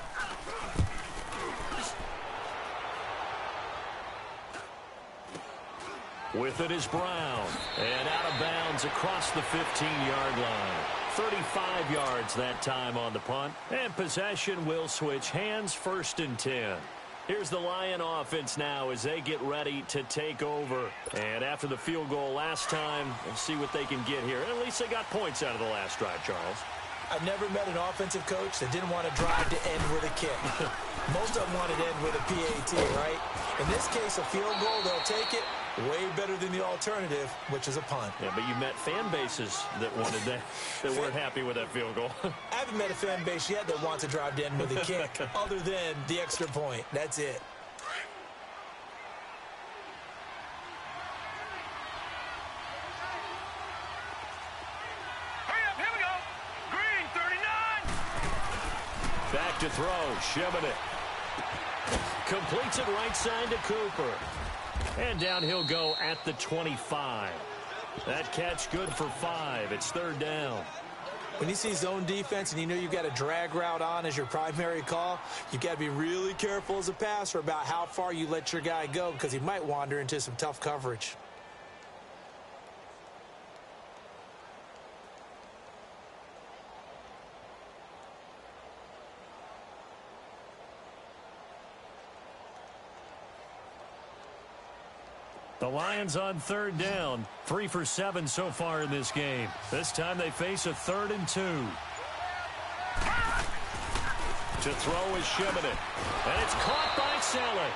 Speaker 3: With it is Brown. And out of bounds across the 15-yard line. 35 yards that time on the punt. And possession will switch hands, 1st and 10. Here's the Lion offense now as they get ready to take over. And after the field goal last time, we'll see what they can get here. At least they got points out of the last drive, Charles.
Speaker 5: I've never met an offensive coach that didn't want to drive to end with a kick. Most of them wanted to end with a PAT, right? In this case, a field goal, they'll take it. Way better than the alternative, which is a punt.
Speaker 3: Yeah, but you met fan bases that wanted that, that weren't happy with that field goal.
Speaker 5: I haven't met a fan base yet that wants to drive to end with a kick, other than the extra point. That's it.
Speaker 4: Hurry up, here we go. Green, 39.
Speaker 3: Back to throw, Shimoda. Completes it right side to Cooper. And down he'll go at the 25. That catch good for 5. It's 3rd down.
Speaker 5: When you see zone defense and you know you've got a drag route on as your primary call, you've got to be really careful as a passer about how far you let your guy go because he might wander into some tough coverage.
Speaker 3: The Lions on third down. 3 for 7 so far in this game. This time they face a 3rd and 2. To throw is Shibboleth. And it's caught by Selleck.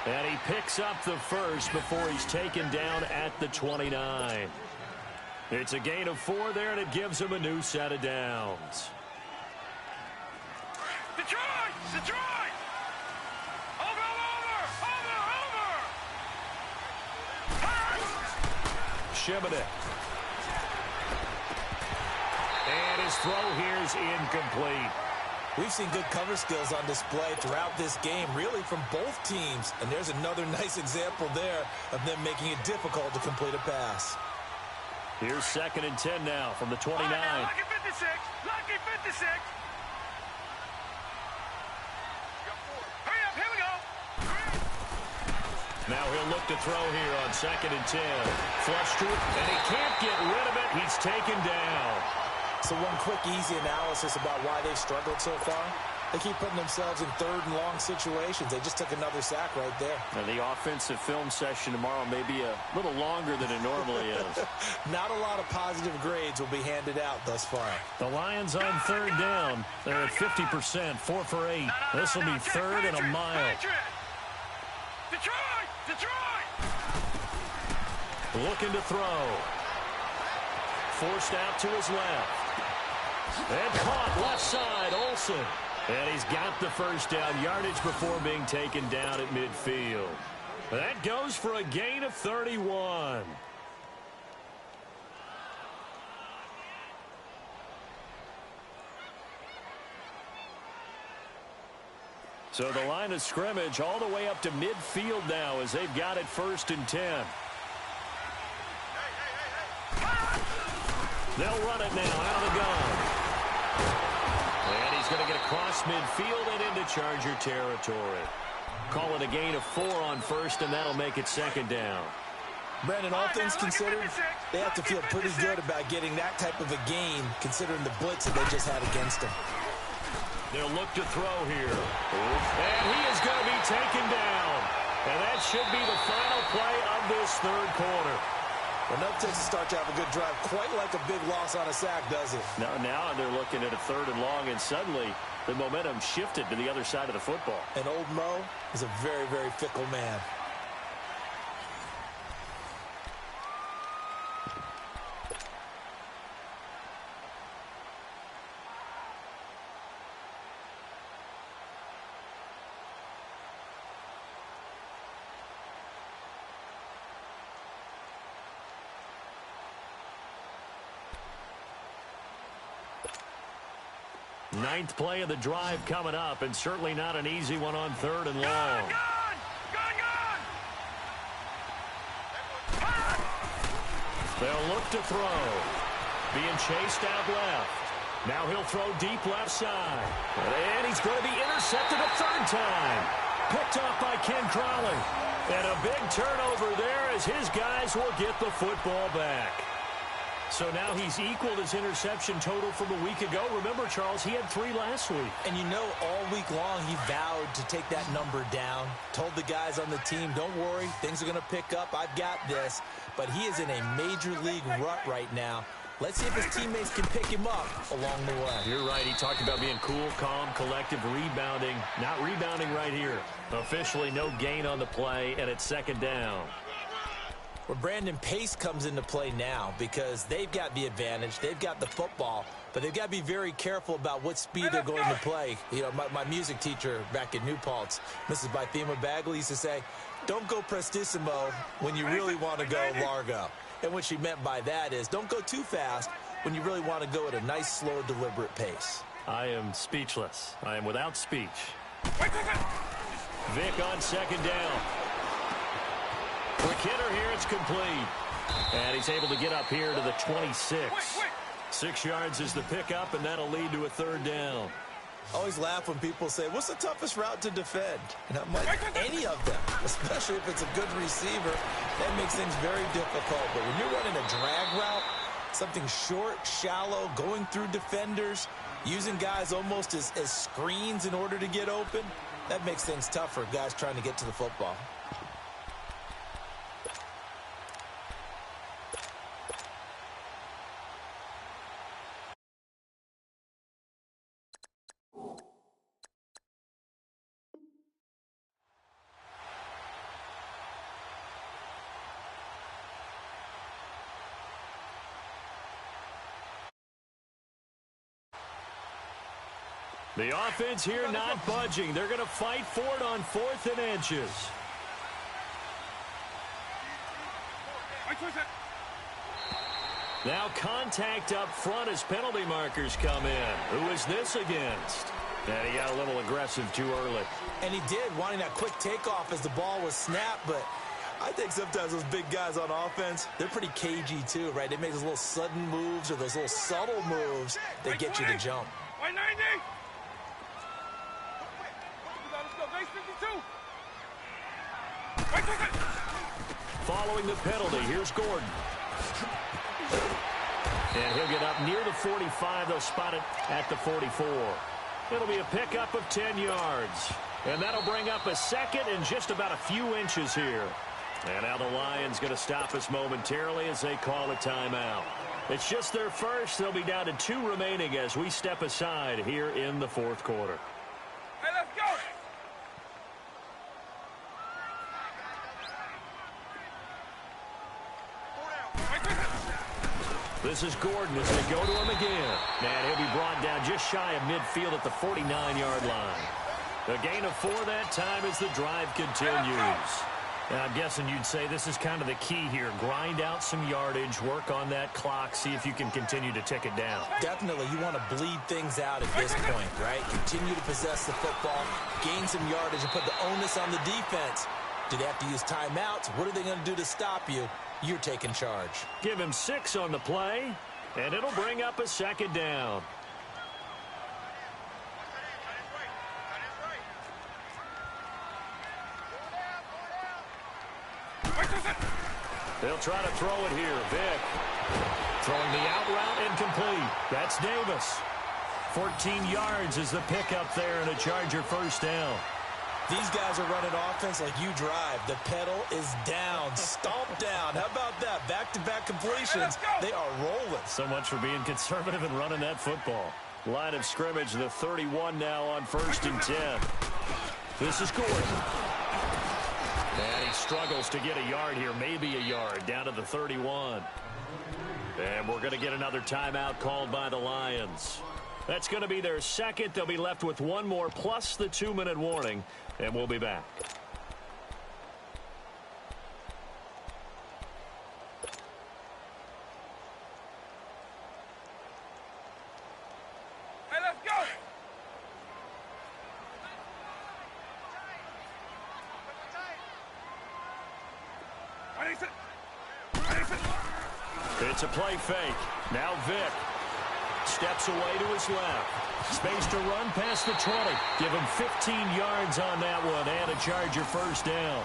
Speaker 3: And he picks up the first before he's taken down at the 29. It's a gain of 4 there, and it gives him a new set of downs.
Speaker 4: Detroit! Detroit!
Speaker 3: Shibboleth. And his throw here is incomplete.
Speaker 5: We've seen good cover skills on display throughout this game, really from both teams. And there's another nice example there of them making it difficult to complete a pass.
Speaker 3: Here's 2nd and 10 now from the 29.
Speaker 4: Now, lucky 56. Lucky 56. Hurry up. Here we go.
Speaker 3: Now he'll look to throw here on 2nd and 10. Flush to it, and he can't get rid of it. He's taken down.
Speaker 5: So one quick, easy analysis about why they've struggled so far. They keep putting themselves in 3rd and long situations. They just took another sack right there.
Speaker 3: Now the offensive film session tomorrow may be a little longer than it normally is.
Speaker 5: Not a lot of positive grades will be handed out thus far.
Speaker 3: The Lions on 3rd down. They're at 50%, 4 for 8. This will be 3rd and a mile.
Speaker 4: Detroit! Detroit!
Speaker 3: Looking to throw. Forced out to his left. And caught left side, Olsen. And he's got the first down yardage before being taken down at midfield. That goes for a gain of 31. So the line of scrimmage all the way up to midfield now as they've got it 1st and 10. They'll run it now out of the gun. And he's going to get across midfield and into Charger territory. Call it a gain of 4 on 1st, and that'll make it 2nd down.
Speaker 5: Brandon, all things considered, they have to feel pretty good about getting that type of a game considering the blitz that they just had against them.
Speaker 3: They'll look to throw here. And he is going to be taken down. And that should be the final play of this 3rd quarter.
Speaker 5: Well, no takes to start to have a good drive, quite like a big loss on a sack, does it?
Speaker 3: Now they're looking at a 3rd and long, and suddenly the momentum shifted to the other side of the football.
Speaker 5: And old Mo is a very, very fickle man.
Speaker 3: Ninth play of the drive coming up, and certainly not an easy one on 3rd and long. They'll look to throw. Being chased out left. Now he'll throw deep left side. And he's going to be intercepted a 3rd time. Picked off by Ken Crawley. And a big turnover there as his guys will get the football back. So now he's equaled his interception total from a week ago. Remember, Charles, he had 3 last week.
Speaker 5: And you know, all week long he vowed to take that number down. Told the guys on the team, don't worry, things are going to pick up. I've got this. But he is in a major league rut right now. Let's see if his teammates can pick him up along the way.
Speaker 3: You're right. He talked about being cool, calm, collective, rebounding. Not rebounding right here. Officially no gain on the play, and it's 2nd down.
Speaker 5: Well, Brandon, pace comes into play now because they've got the advantage. They've got the football, but they've got to be very careful about what speed they're going to play. You know, my music teacher back in New Paltz, Mrs. Bythema Bagley, used to say, don't go prestissimo when you really want to go largo. And what she meant by that is don't go too fast when you really want to go at a nice, slow, deliberate pace.
Speaker 3: I am speechless. I am without speech. Vic on 2nd down. Quick hitter here, it's complete. And he's able to get up here to the 26. 6 yards is the pickup, and that'll lead to a 3rd down.
Speaker 5: I always laugh when people say, what's the toughest route to defend? And I'm like, any of them, especially if it's a good receiver. That makes things very difficult. But when you're running a drag route, something short, shallow, going through defenders, using guys almost as screens in order to get open, that makes things tough for guys trying to get to the football.
Speaker 3: The offense here not budging. They're going to fight for it on 4th and inches. Now contact up front as penalty markers come in. Who is this against? And he got a little aggressive too early.
Speaker 5: And he did, wanting that quick takeoff as the ball was snapped, but I think sometimes those big guys on offense, they're pretty cagey too, right? They make those little sudden moves or those little subtle moves that get you to jump.
Speaker 4: 190. Let's go, base 52.
Speaker 3: Following the penalty, here's Gordon. And he'll get up near the 45. They'll spot it at the 44. It'll be a pickup of 10 yards. And that'll bring up a 2nd and just about a few inches here. And now the Lions going to stop us momentarily as they call a timeout. It's just their first. They'll be down to 2 remaining as we step aside here in the 4th quarter.
Speaker 4: Hey, let's go.
Speaker 3: This is Gordon as they go to him again. And he'll be brought down just shy of midfield at the 49-yard line. A gain of 4 that time as the drive continues. I'm guessing you'd say this is kind of the key here. Grind out some yardage, work on that clock, see if you can continue to tick it down.
Speaker 5: Definitely, you want to bleed things out at this point, right? Continue to possess the football, gain some yardage, and put the onus on the defense. Do they have to use timeouts? What are they going to do to stop you? You're taking charge.
Speaker 3: Give him 6 on the play, and it'll bring up a 2nd down. They'll try to throw it here. Vick throwing the out route incomplete. That's Davis. 14 yards is the pickup there and a Charger 1st down.
Speaker 5: These guys are running offense like you drive. The pedal is down, stomped down. How about that? Back-to-back completions. They are rolling.
Speaker 3: So much for being conservative and running that football. Line of scrimmage, the 31 now on 1st and 10. This is Gordon. And he struggles to get a yard here, maybe a yard, down to the 31. And we're going to get another timeout called by the Lions. That's going to be their 2nd. They'll be left with 1 more plus the 2-minute warning, and we'll be back.
Speaker 4: Hey, let's go.
Speaker 3: It's a play fake. Now Vick steps away to his left. Space to run past the 20. Give him 15 yards on that one and a Charger 1st down.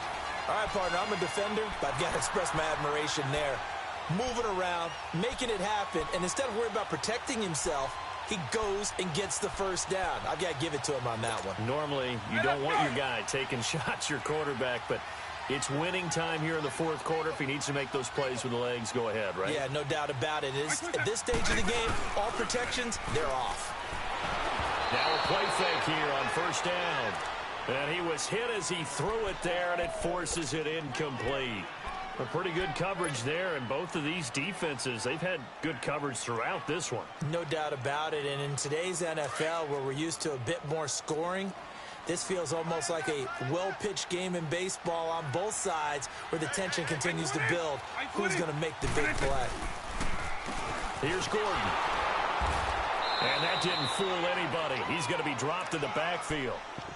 Speaker 5: All right, partner, I'm a defender, but I've got to express my admiration there. Moving around, making it happen, and instead of worrying about protecting himself, he goes and gets the 1st down. I've got to give it to him on that one.
Speaker 3: Normally, you don't want your guy taking shots, your quarterback, but it's winning time here in the 4th quarter. If he needs to make those plays with the legs, go ahead, right?
Speaker 5: Yeah, no doubt about it. At this stage of the game, all protections, they're off.
Speaker 3: Now a play fake here on 1st down. And he was hit as he threw it there, and it forces it incomplete. A pretty good coverage there, and both of these defenses, they've had good coverage throughout this one.
Speaker 5: No doubt about it, and in today's NFL, where we're used to a bit more scoring, this feels almost like a well-pitched game in baseball on both sides where the tension continues to build. Who's going to make the big play?
Speaker 3: Here's Gordon. And that didn't fool anybody. He's going to be dropped in the backfield.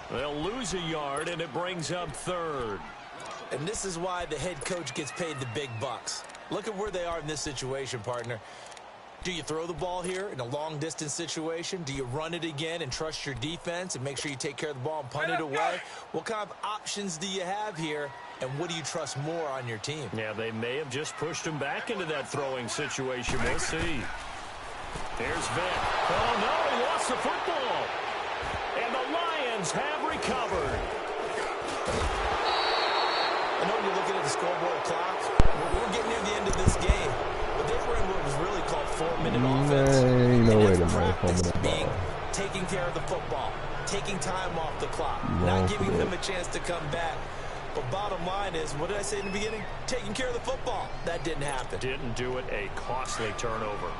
Speaker 3: They'll lose a yard, and it brings up 3rd.
Speaker 5: And this is why the head coach gets paid the big bucks. Look at where they are in this situation, partner. Do you throw the ball here in a long-distance situation? Do you run it again and trust your defense and make sure you take care of the ball and punt it away? What kind of options do you have here, and what do you trust more on your team?
Speaker 3: Yeah, they may have just pushed him back into that throwing situation. We'll see. Here's Vick. Oh, no, he lost the football. And the Lions have recovered.
Speaker 5: I know when you're looking at the scoreboard clock, we're getting near the end of this game. But they were in what was really called 4-minute offense.
Speaker 6: Ain't no way to
Speaker 5: make
Speaker 6: practice
Speaker 5: being taking care of the football, taking time off the clock, not giving them a chance to come back. But bottom line is, what did I say in the beginning? Taking care of the football. That didn't happen.
Speaker 3: Didn't do it. A costly turnover.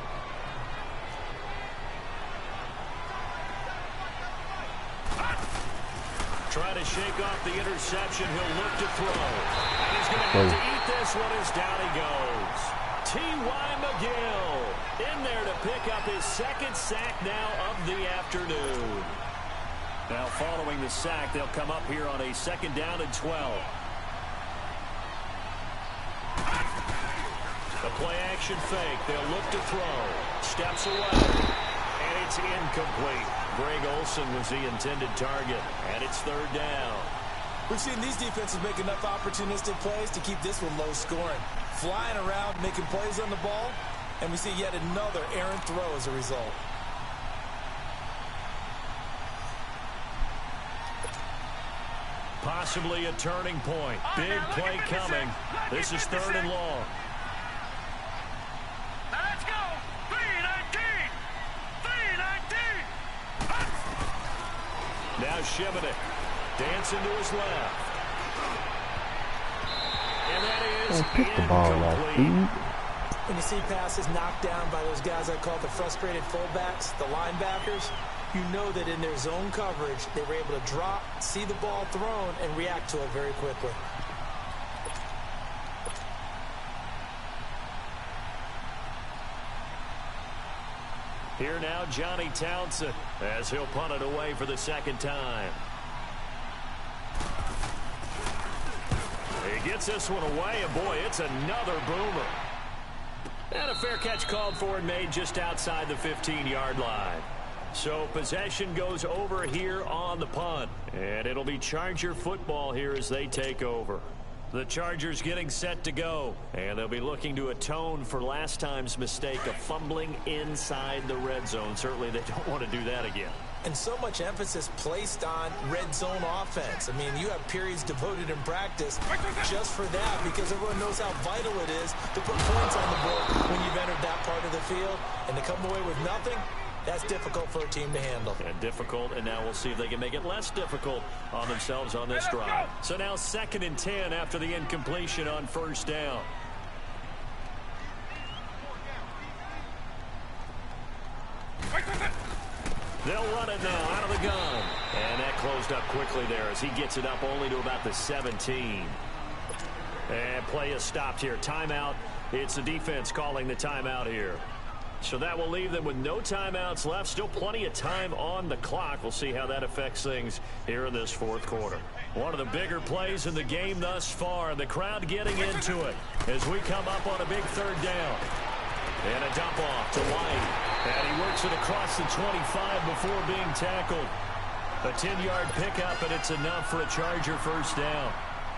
Speaker 3: Try to shake off the interception. He'll look to throw. And he's going to have to eat this one as down he goes. T.Y. McGill in there to pick up his second sack now of the afternoon. Now following the sack, they'll come up here on a 2nd down and 12. The play action fake. They'll look to throw. Steps away. And it's incomplete. Greg Olsen was the intended target. And it's 3rd down.
Speaker 5: We've seen these defenses make enough opportunistic plays to keep this one low scoring. Flying around, making plays on the ball. And we see yet another errant throw as a result.
Speaker 3: Possibly a turning point. Big play coming. This is 3rd and long.
Speaker 4: Now let's go. 3-19. 3-19.
Speaker 3: Now Shimonek. Dancing to his left. And that is incomplete.
Speaker 5: When you see passes knocked down by those guys I call the frustrated fullbacks, the linebackers, you know that in their zone coverage, they were able to drop, see the ball thrown, and react to it very quickly.
Speaker 3: Here now, Johnny Townsend, as he'll punt it away for the 2nd time. He gets this one away, and boy, it's another boomer. And a fair catch called for and made just outside the 15-yard line. So possession goes over here on the punt. And it'll be Charger football here as they take over. The Chargers getting set to go. And they'll be looking to atone for last time's mistake of fumbling inside the red zone. Certainly they don't want to do that again.
Speaker 5: And so much emphasis placed on red zone offense. I mean, you have periods devoted in practice just for that because everyone knows how vital it is to put points on the board when you've entered that part of the field. And to come away with nothing, that's difficult for a team to handle.
Speaker 3: And difficult, and now we'll see if they can make it less difficult on themselves on this drive. So now 2nd and 10 after the incompletion on 1st down. They'll run it now out of the gun. And that closed up quickly there as he gets it up only to about the 17. And play is stopped here. Timeout. It's the defense calling the timeout here. So that will leave them with no timeouts left. Still plenty of time on the clock. We'll see how that affects things here in this 4th quarter. One of the bigger plays in the game thus far. The crowd getting into it as we come up on a big 3rd down. And a dump off to White. And he works it across the 25 before being tackled. A 10-yard pickup, and it's enough for a Charger 1st down.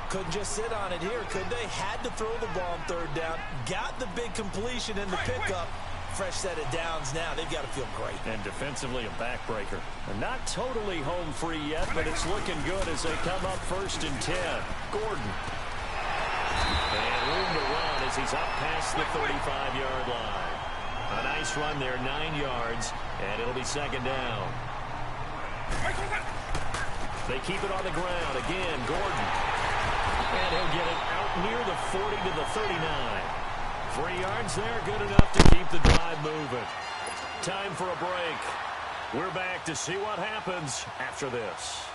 Speaker 5: Couldn't just sit on it here, could they? Had to throw the ball on 3rd down. Got the big completion in the pickup. Fresh set of downs now. They've got to feel great.
Speaker 3: And defensively, a backbreaker. And not totally home free yet, but it's looking good as they come up 1st and 10. Gordon. And room to run as he's up past the 35-yard line. A nice run there, 9 yards, and it'll be 2nd down. They keep it on the ground. Again, Gordon. And he'll get it out near the 40 to the 39. 3 yards there, good enough to keep the drive moving. Time for a break. We're back to see what happens after this.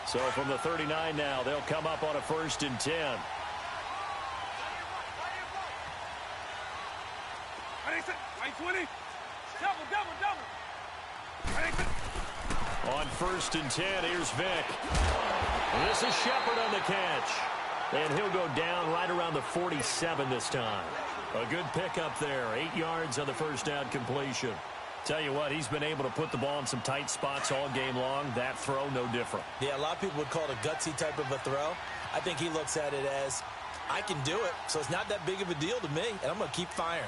Speaker 3: So from the 39 now, they'll come up on a 1st and 10. On 1st and 10, here's Vick. This is Shepard on the catch. And he'll go down right around the 47 this time. A good pickup there. 8 yards on the first down completion. Tell you what, he's been able to put the ball in some tight spots all game long. That throw, no different.
Speaker 5: Yeah, a lot of people would call it a gutsy type of a throw. I think he looks at it as, I can do it, so it's not that big of a deal to me, and I'm going to keep firing.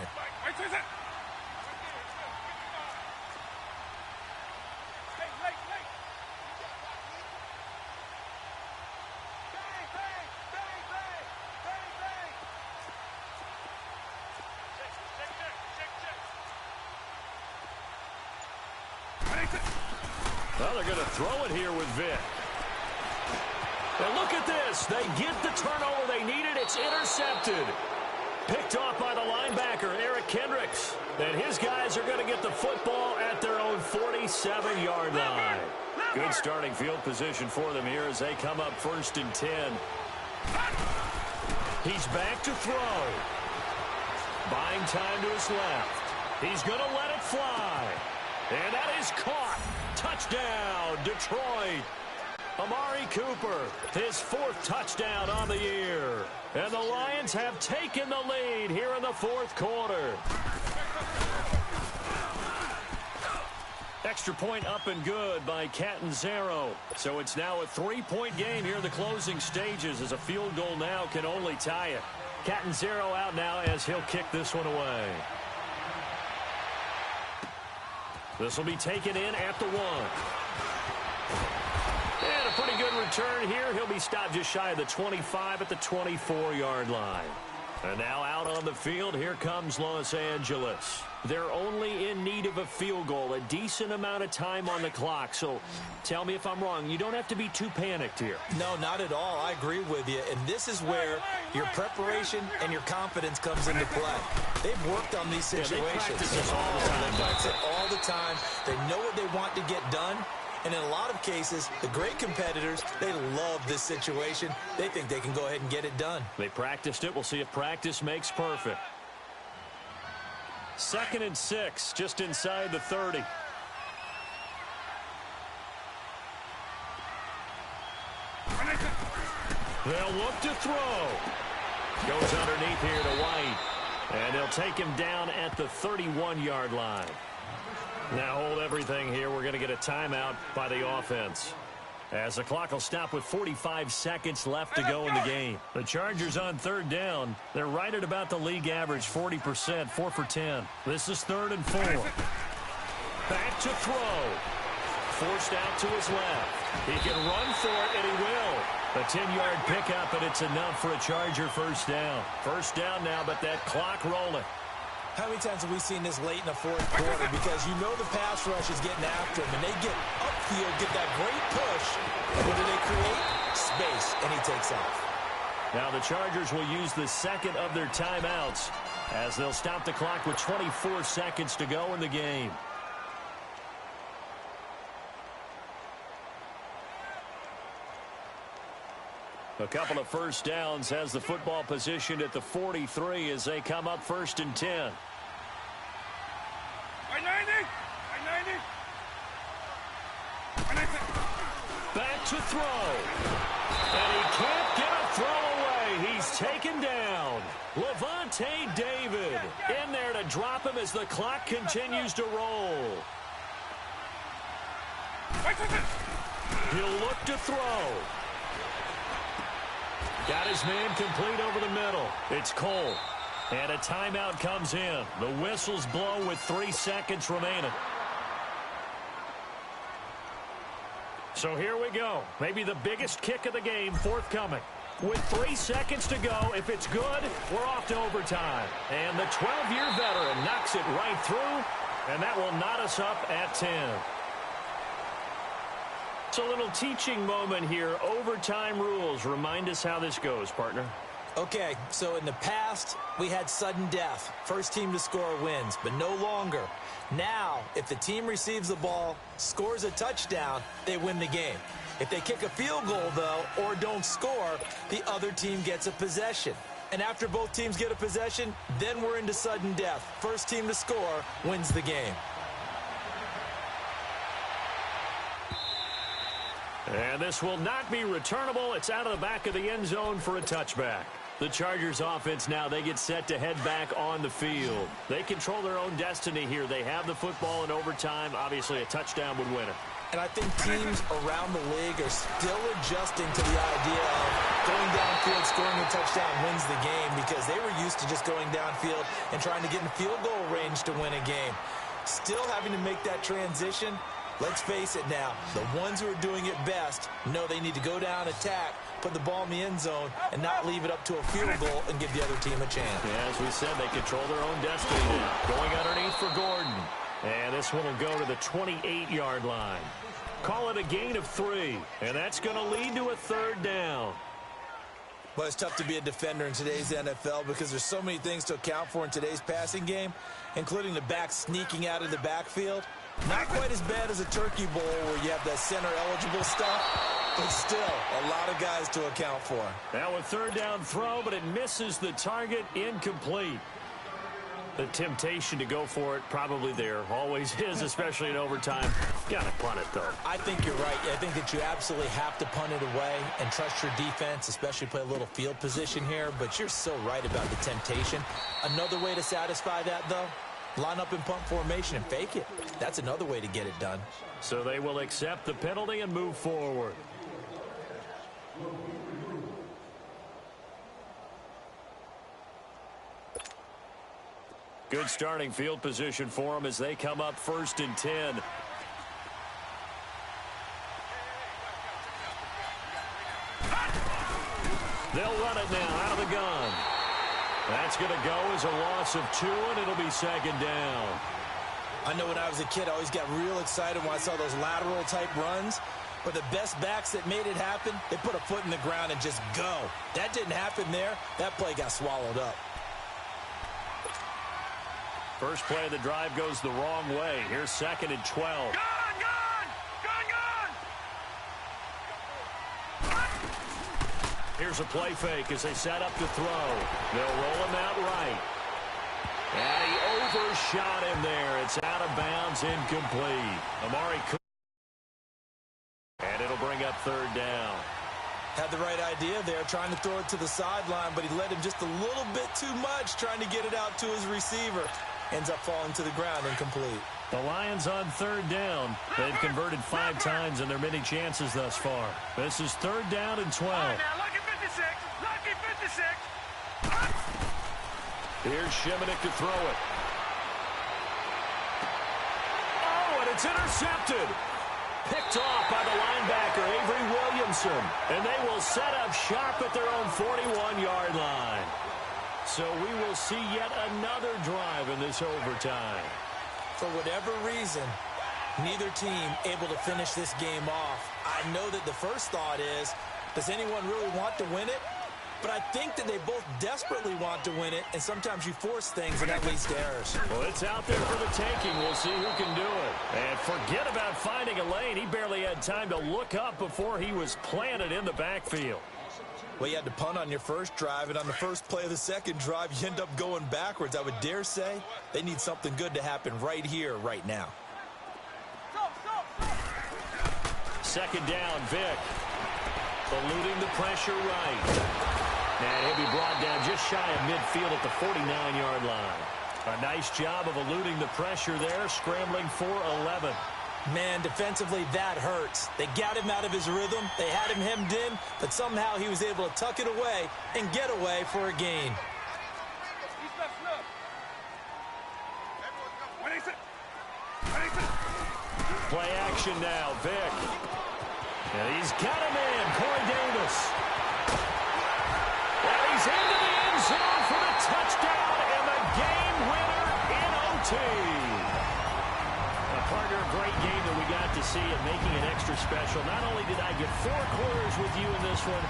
Speaker 3: Well, they're going to throw it here with Vick. And look at this. They get the turnover they needed. It's intercepted. Picked off by the linebacker, Eric Kendricks. And his guys are going to get the football at their own 47-yard line. Good starting field position for them here as they come up 1st and 10. He's back to throw. Buying time to his left. He's going to let it fly. And that is caught. Touchdown, Detroit. Amari Cooper, his 4th touchdown on the year. And the Lions have taken the lead here in the 4th quarter. Extra point up and good by Catanzaro. So it's now a 3-point game here in the closing stages as a field goal now can only tie it. Catanzaro out now as he'll kick this one away. This will be taken in at the 1. And a pretty good return here. He'll be stopped just shy of the 25 at the 24-yard line. And now out on the field, here comes Los Angeles. They're only in need of a field goal, a decent amount of time on the clock. So tell me if I'm wrong. You don't have to be too panicked here.
Speaker 5: No, not at all. I agree with you. And this is where your preparation and your confidence comes into play. They've worked on these situations.
Speaker 3: They practice this all the time.
Speaker 5: They practice it all the time. They know what they want to get done. And in a lot of cases, the great competitors, they love this situation. They think they can go ahead and get it done.
Speaker 3: They practiced it. We'll see if practice makes perfect. 2nd and 6, just inside the 30. They'll look to throw. Goes underneath here to White. And they'll take him down at the 31-yard line. Now hold everything here. We're going to get a timeout by the offense. As the clock will stop with 45 seconds left to go in the game. The Chargers on 3rd down. They're right at about the league average, 40%, 4 for 10. This is 3rd and 4. Back to throw. Forced out to his left. He can run for it, and he will. A 10-yard pickup, and it's enough for a Charger first down. First down now, but that clock rolling.
Speaker 5: How many times have we seen this late in the 4th quarter? Because you know the pass rush is getting after him, and they get upfield, get that great push. And what do they create? Space, and he takes off.
Speaker 3: Now the Chargers will use the 2nd of their timeouts as they'll stop the clock with 24 seconds to go in the game. A couple of first downs has the football positioned at the 43 as they come up 1st and 10. Back to throw. And he can't get a throw away. He's taken down. Lavonte David in there to drop him as the clock continues to roll. He'll look to throw. Got his man complete over the middle. It's Cole. And a timeout comes in. The whistles blow with 3 seconds remaining. So here we go. Maybe the biggest kick of the game forthcoming. With 3 seconds to go, if it's good, we're off to overtime. And the 12-year veteran knocks it right through, and that will knot us up at 10. It's a little teaching moment here. Overtime rules. Remind us how this goes, partner.
Speaker 5: Okay, so in the past, we had sudden death. First team to score wins, but no longer. Now, if the team receives the ball, scores a touchdown, they win the game. If they kick a field goal, though, or don't score, the other team gets a possession. And after both teams get a possession, then we're into sudden death. First team to score wins the game.
Speaker 3: And this will not be returnable. It's out of the back of the end zone for a touchback. The Chargers offense now, they get set to head back on the field. They control their own destiny here. They have the football in overtime. Obviously, a touchdown would win it.
Speaker 5: And I think teams around the league are still adjusting to the idea of going downfield, scoring a touchdown wins the game, because they were used to just going downfield and trying to get in field goal range to win a game. Still having to make that transition. Let's face it now, the ones who are doing it best know they need to go down, attack, put the ball in the end zone, and not leave it up to a field goal and give the other team a chance.
Speaker 3: Yeah, as we said, they control their own destiny now. Going underneath for Gordon. And this one will go to the 28-yard line. Call it a gain of 3, and that's going to lead to a third down.
Speaker 5: Well, it's tough to be a defender in today's NFL because there's so many things to account for in today's passing game, including the back sneaking out of the backfield. Not quite as bad as a turkey bowl where you have that center-eligible stuff, but still a lot of guys to account for.
Speaker 3: Now a third down throw, but it misses the target, incomplete. The temptation to go for it probably there. Always is, especially in overtime. Gotta punt it, though.
Speaker 5: I think you're right. I think that you absolutely have to punt it away and trust your defense, especially play a little field position here. But you're so right about the temptation. Another way to satisfy that, though, line up in punt formation and fake it. That's another way to get it done.
Speaker 3: So they will accept the penalty and move forward. Good starting field position for them as they come up 1st and 10. They'll run it now out of the gun. That's going to go as a loss of 2, and it'll be 2nd down.
Speaker 5: I know when I was a kid, I always got real excited when I saw those lateral-type runs. But the best backs that made it happen, they put a foot in the ground and just go. That didn't happen there. That play got swallowed up.
Speaker 3: First play of the drive goes the wrong way. Here's 2nd and 12.
Speaker 4: Gone!
Speaker 3: Here's a play fake as they set up to throw. They'll roll him out right. And he overshot him there. It's out of bounds, incomplete. Amari Cooper. And it'll bring up 3rd down.
Speaker 5: Had the right idea there, trying to throw it to the sideline, but he led him just a little bit too much, trying to get it out to his receiver. Ends up falling to the ground, incomplete.
Speaker 3: The Lions on 3rd down. They've converted 5 times in their many chances thus far. This is 3rd down and 12.
Speaker 4: All right, now, lucky 56. Lucky 56.
Speaker 3: Here's Shimonik to throw it. Oh, and it's intercepted. Picked off by the linebacker, Avery Williamson. And they will set up shop at their own 41-yard line. So we will see yet another drive in this overtime.
Speaker 5: For whatever reason, neither team able to finish this game off. I know that the first thought is, does anyone really want to win it? But I think that they both desperately want to win it, and sometimes you force things, and that leads to errors.
Speaker 3: Well, it's out there for the taking. We'll see who can do it. And forget about finding a lane. He barely had time to look up before he was planted in the backfield.
Speaker 5: Well, you had to punt on your first drive, and on the first play of the second drive, you end up going backwards. I would dare say they need something good to happen right here, right now.
Speaker 3: 2nd down, Vick. Eluding the pressure right. And he'll be brought down just shy of midfield at the 49-yard line. A nice job of eluding the pressure there, scrambling for 11.
Speaker 5: Man, defensively, that hurts. They got him out of his rhythm. They had him hemmed in, but somehow he was able to tuck it away and get away for a gain.
Speaker 3: Play action now, Vick. And he's got him in, Corey Davis. And he's into the end zone for the touchdown and the game winner in OT. Partner, a great game that we got to see and making it extra special. Not only did I get 4 quarters with you in this one,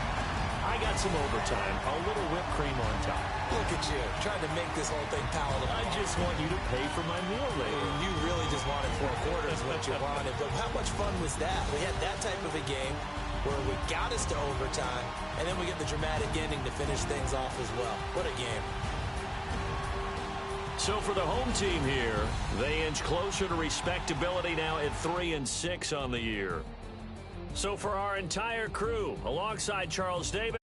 Speaker 3: I got some overtime, a little whipped cream on top.
Speaker 5: Look at you, trying to make this whole thing palatable.
Speaker 3: I just want you to pay for my meal later.
Speaker 5: You really just wanted 4 quarters, what you wanted. But how much fun was that? We had that type of a game where we got us to overtime, and then we get the dramatic ending to finish things off as well. What a game.
Speaker 3: So for the home team here, they inch closer to respectability now at 3-6 on the year. So for our entire crew, alongside Charles Davis,